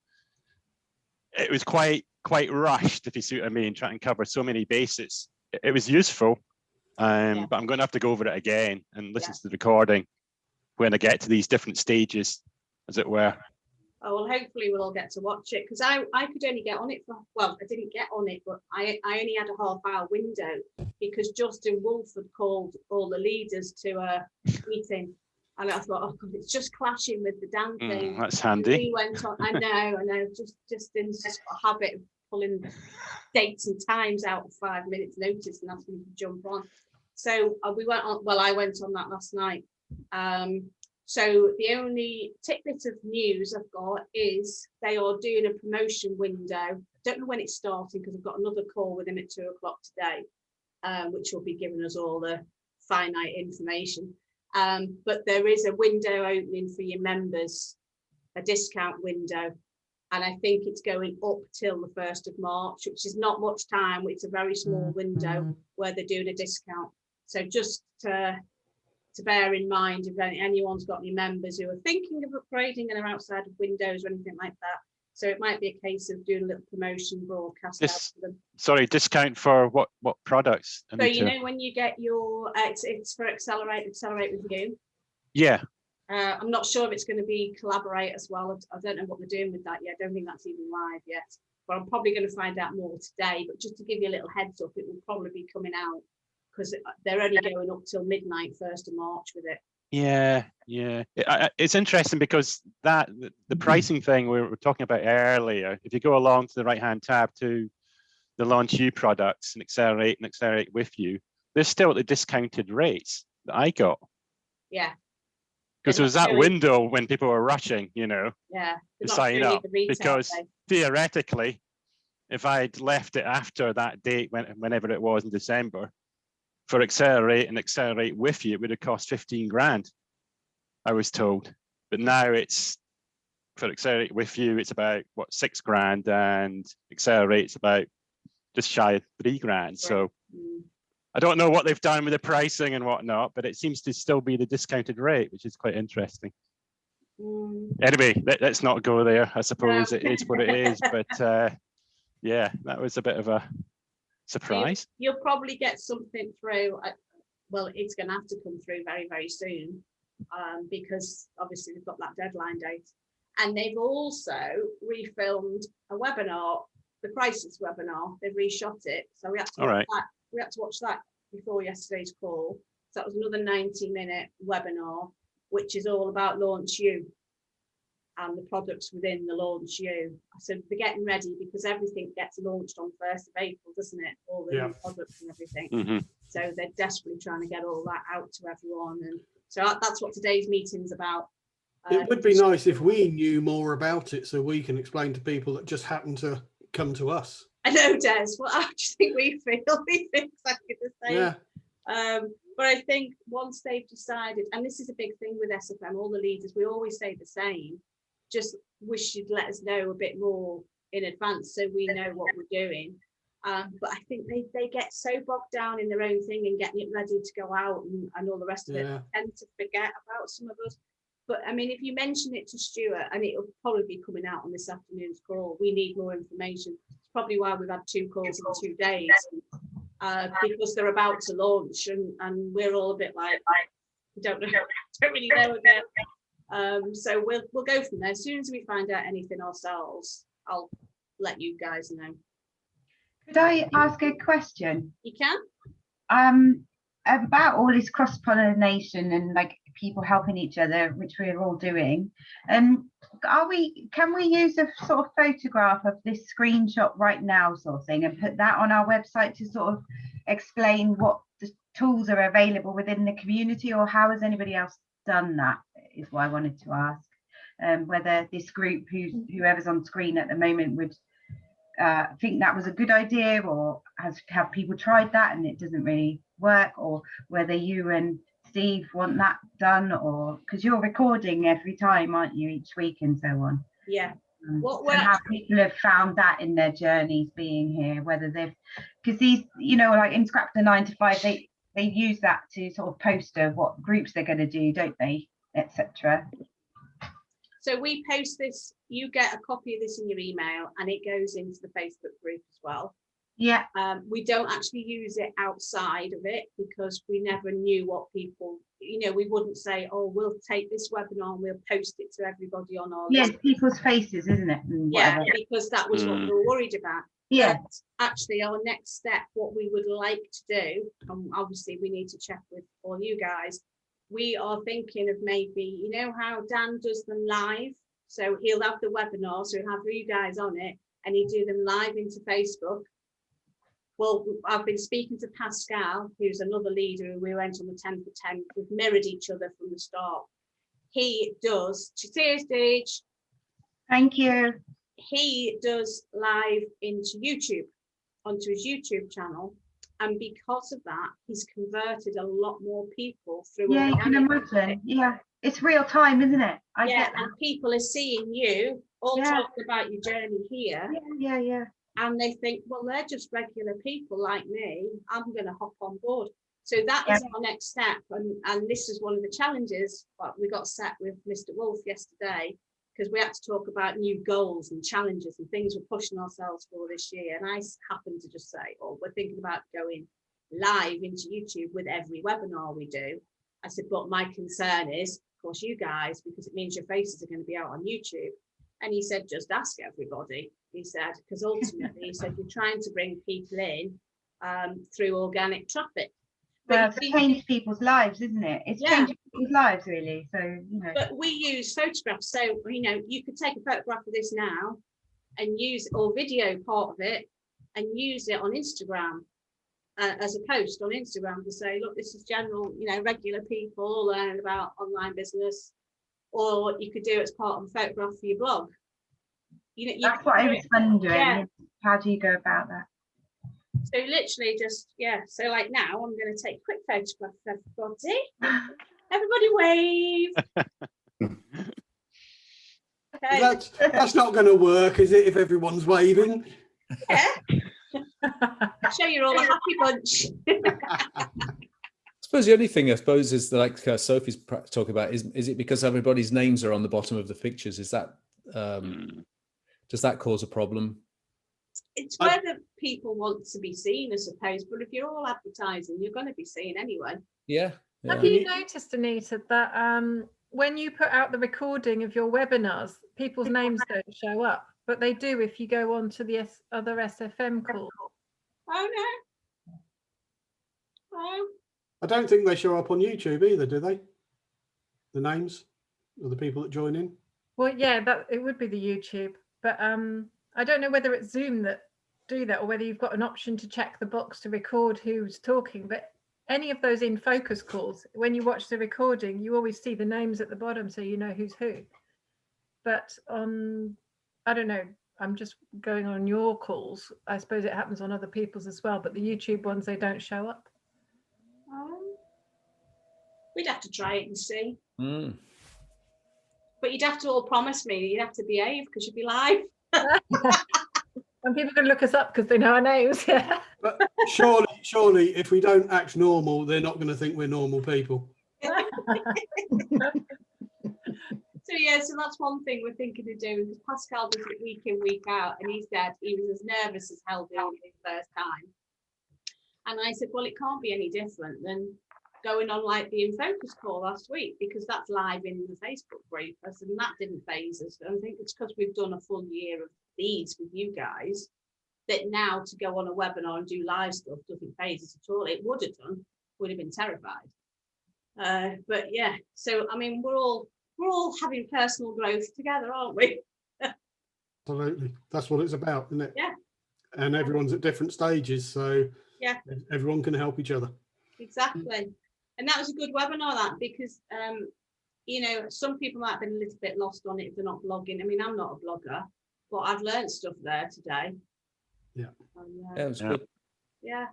it was quite rushed, if you see what I mean, trying to cover so many bases. It was useful, but I'm going to have to go over it again and listen to the recording when I get to these different stages, as it were. Oh, well, hopefully we'll all get to watch it because I could only get on it for, well, I didn't get on it, but I only had a half-hour window because Justin Wolf had called all the leaders to a meeting. And I thought, oh, God, it's just clashing with the damn thing. That's handy. We went on, I know, Justin's just got a habit of pulling dates and times out of 5 minutes notice and asking me to jump on. So we went on, well, I went on that last night. So the only tidbit of news I've got is they are doing a promotion window. Don't know when it's starting because I've got another call with him at 2 o'clock today, which will be giving us all the finite information. But there is a window opening for your members, a discount window. And I think it's going up till the 1st of March, which is not much time. It's a very small window where they're doing a discount. So just to bear in mind, if anyone's got any members who are thinking of upgrading and are outside of Windows or anything like that. So it might be a case of doing a little promotion broadcast out to them. Sorry, discount for what products? So you know when you get your, it's for Accelerate with You. Yeah. I'm not sure if it's going to be Collaborate as well. I don't know what they're doing with that yet. I don't think that's even live yet. But I'm probably going to find out more today. But just to give you a little heads up, it will probably be coming out because they're only going up till midnight, 1st of March with it. Yeah. It's interesting because the pricing thing we were talking about earlier, if you go along to the right-hand tab to the Launch You products and Accelerate with You, they're still at the discounted rates that I got. Yeah. Because there was that window when people were rushing, to sign up. Because theoretically, if I'd left it after that date, whenever it was in December, for Accelerate and Accelerate with You, it would have cost 15 grand, I was told. But now it's, for Accelerate with You, it's about, 6 grand, and Accelerate's about just shy of 3 grand. So I don't know what they've done with the pricing and whatnot, but it seems to still be the discounted rate, which is quite interesting. Anyway, let's not go there. I suppose it is what it is, but yeah, that was a bit of a surprise. You'll probably get something through. Well, it's going to have to come through very, very soon because obviously they've got that deadline date. And they've also refilmed a webinar, the Crisis webinar. They've reshot it. So we had to watch that. We had to watch that before yesterday's call. So that was another 90-minute webinar, which is all about Launch You and the products within the Launch You. So they're getting ready because everything gets launched on 1st of April, doesn't it? All the new products and everything. So they're desperately trying to get all that out to everyone. And so that's what today's meeting's about. It would be nice if we knew more about it so we can explain to people that just happen to come to us. I know, Des. Well, I just think we feel exactly the same. Yeah. But I think once they've decided, and this is a big thing with SFM, all the leaders, we always say the same, just wish you'd let us know a bit more in advance so we know what we're doing. But I think they get so bogged down in their own thing and getting it ready to go out and all the rest of it, they tend to forget about some of us. But I mean, if you mention it to Stuart, and it'll probably be coming out on this afternoon's call, we need more information. It's probably why we've had 2 calls in 2 days, because they're about to launch, and we're all a bit like, we don't know, don't really know again. So we'll go from there. As soon as we find out anything ourselves, I'll let you guys know. Could I ask a question? You can. About all this cross-pollination and like people helping each other, which we're all doing. Can we use a sort of photograph of this screenshot right now sort of thing and put that on our website to sort of explain what the tools are available within the community, or how has anybody else done that, is what I wanted to ask. Whether this group, whoever's on screen at the moment, would think that was a good idea, or have people tried that and it doesn't really work, or whether you and Steve want that done, or because you're recording every time, aren't you, each week and so on. Yeah. And how people have found that in their journeys being here, whether they've, because these, you know, like in Scrap the 9 to 5, they use that to sort of poster what groups they're going to do, don't they, etc. So we post this, you get a copy of this in your email, and it goes into the Facebook group as well. Yeah. We don't actually use it outside of it because we never knew what people, you know, we wouldn't say, oh, we'll take this webinar and we'll post it to everybody on our list. People's faces, isn't it? Yeah, because that was what we were worried about. Yeah. But actually, our next step, what we would like to do, and obviously we need to check with all you guys, we are thinking of maybe, you know how Dan does them live? So he'll have the webinar, so he'll have you guys on it, and he'll do them live into Facebook. Well, I've been speaking to Pascal, who's another leader who we went on the 10 for 10. We've mirrored each other from the start. He does, cheers, Deej. Thank you. He does live into YouTube, onto his YouTube channel. And because of that, he's converted a lot more people through. Yeah, you can imagine. Yeah, it's real time, isn't it? I get that. And people are seeing you all talking about your journey here. Yeah. And they think, well, they're just regular people like me. I'm going to hop on board. So that is our next step. And this is one of the challenges that we got set with Mr. Wolf yesterday, because we had to talk about new goals and challenges and things we're pushing ourselves for this year. And I happened to just say, oh, we're thinking about going live into YouTube with every webinar we do. I said, but my concern is, of course, you guys, because it means your faces are going to be out on YouTube. And he said, just ask everybody. He said, because ultimately, he said, you're trying to bring people in through organic traffic. Well, it's changed people's lives, isn't it? It's changed people's lives, really. So, you know. But we use photographs. So, you know, you could take a photograph of this now and use, or video part of it, and use it on Instagram as a post on Instagram to say, look, this is general, you know, regular people learning about online business. Or you could do it as part of a photograph for your blog. You know, that's what I was wondering. Yeah. How do you go about that? So literally just, so like now I'm going to take a quick photograph of everybody. Everybody wave. Okay. That's not going to work, is it, if everyone's waving? Yeah. Show you're all a happy bunch. I suppose the only thing I suppose is like Sophie's talking about is it because everybody's names are on the bottom of the pictures? Is that does that cause a problem? It's whether people want to be seen, I suppose. But if you're all advertising, you're going to be seen anyway. Yeah. Have you noticed, Anita, that when you put out the recording of your webinars, people's names don't show up, but they do if you go on to the other SFM call? Oh no. Oh. I don't think they show up on YouTube either, do they? The names of the people that join in? Well, yeah, it would be the YouTube, but I don't know whether it's Zoom that do that or whether you've got an option to check the box to record who's talking. But any of those in focus calls, when you watch the recording, you always see the names at the bottom so you know who's who. But I don't know, I'm just going on your calls. I suppose it happens on other people's as well, but the YouTube ones, they don't show up. We'd have to try it and see. Mm. But you'd have to all promise me you'd have to behave because you'd be live. And people can look us up because they know our names. But surely, if we don't act normal, they're not going to think we're normal people. So that's one thing we're thinking of doing, because Pascal does it week in, week out, and he said he was as nervous as hell doing it the first time. And I said, well, it can't be any different than going on like the In Focus call last week, because that's live in the Facebook group. I said, and that didn't phase us. I think it's because we've done a full year of these with you guys that now to go on a webinar and do live stuff doesn't phase us at all. It would have done, would have been terrified. But yeah, so I mean, we're all having personal growth together, aren't we? Absolutely, that's what it's about, isn't it? Yeah. And everyone's at different stages, so yeah, everyone can help each other. Exactly. And that was a good webinar, that, because you know, some people might have been a little bit lost on it if they're not blogging. I mean, I'm not a blogger, but I've learned stuff there today. Yeah. Yeah, it was good. Yeah.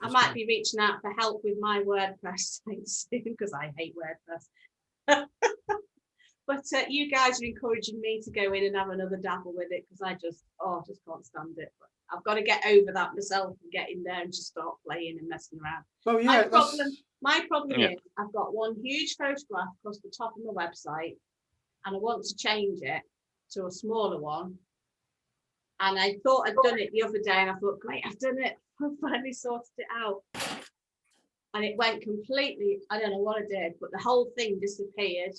I might be reaching out for help with my WordPress things soon, because I hate WordPress. But you guys are encouraging me to go in and have another dabble with it because I just can't stand it. But I've got to get over that myself and get in there and just start playing and messing around. Oh yeah, my problem is I've got one huge photograph across the top of my website, and I want to change it to a smaller one. And I thought I'd done it the other day, and I thought, great, I've done it. I finally sorted it out. And it went completely, I don't know what I did, but the whole thing disappeared.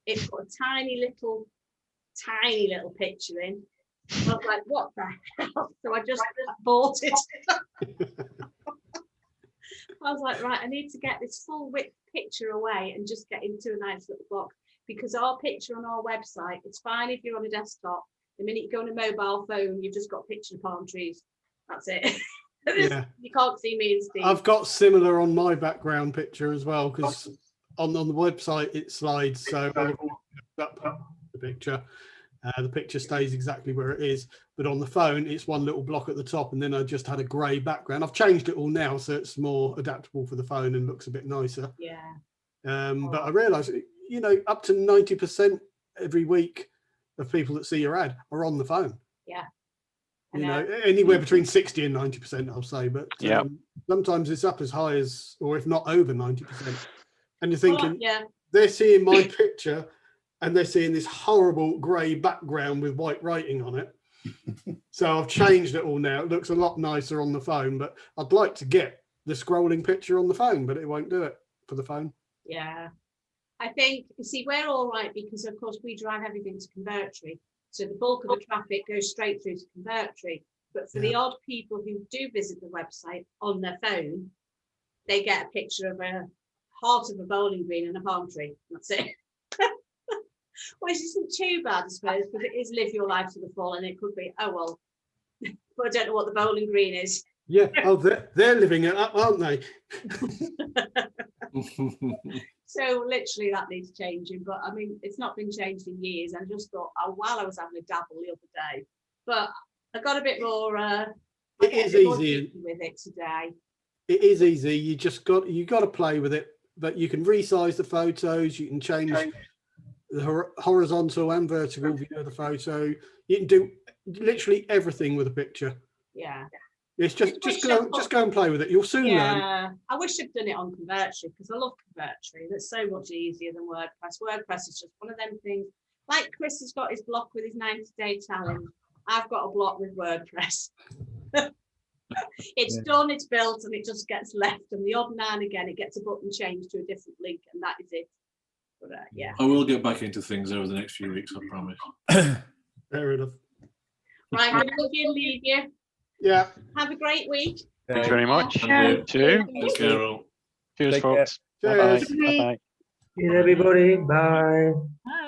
It put a tiny little picture in. I was like, what the hell? So I just bought it. I was like, right, I need to get this full width picture away and just get into a nice little box, because our picture on our website, it's fine if you're on a desktop. The minute you go on a mobile phone, you've just got a picture of palm trees. That's it. Yeah. You can't see me and Steve. I've got similar on my background picture as well, because on the website it slides, so up the picture. The picture stays exactly where it is, but on the phone it's one little block at the top, and then I just had a grey background. I've changed it all now so it's more adaptable for the phone and looks a bit nicer. Yeah. But I realised, you know, up to 90% every week of people that see your ad are on the phone. Yeah. You know, anywhere between 60 and 90%, I'll say, but sometimes it's up as high as, or if not over 90%. And you're thinking, they're seeing my picture and they're seeing this horrible grey background with white writing on it. So I've changed it all now. It looks a lot nicer on the phone, but I'd like to get the scrolling picture on the phone, but it won't do it for the phone. Yeah. I think, you see, we're all right because, of course, we drive everything to Convertry. So the bulk of the traffic goes straight through to Convertry. But for the odd people who do visit the website on their phone, they get a picture of a heart of a bowling green and a palm tree. That's it. Which isn't too bad, I suppose, because it is live your life to the full, and it could be, oh, well, but I don't know what the bowling green is. Yeah, oh, they're living it up, aren't they? So literally that needs changing, but I mean, it's not been changed in years. I just thought, oh, while I was having a dabble the other day, but I got a bit more. It is easy with it today. It is easy. You got to play with it, but you can resize the photos. You can change the horizontal and vertical view of the photo. You can do literally everything with a picture. Yeah. It's just go and play with it. You'll soon learn. I wish I'd done it on Convertry because I love Convertry. That's so much easier than WordPress. WordPress is just one of them things. Like Chris has got his block with his 90-day challenge. I've got a block with WordPress. It's done, it's built, and it just gets left. And the odd now and again, it gets a button changed to a different link, and that is it. But yeah. I will get back into things over the next few weeks, I promise. Fair enough. Right, I'm going to love you and leave you. Yeah. Have a great week. Thank you very much. And you too. Take care, all. Cheers, Take folks. Cheers. Bye-bye. Bye-bye. Everybody, bye. Bye.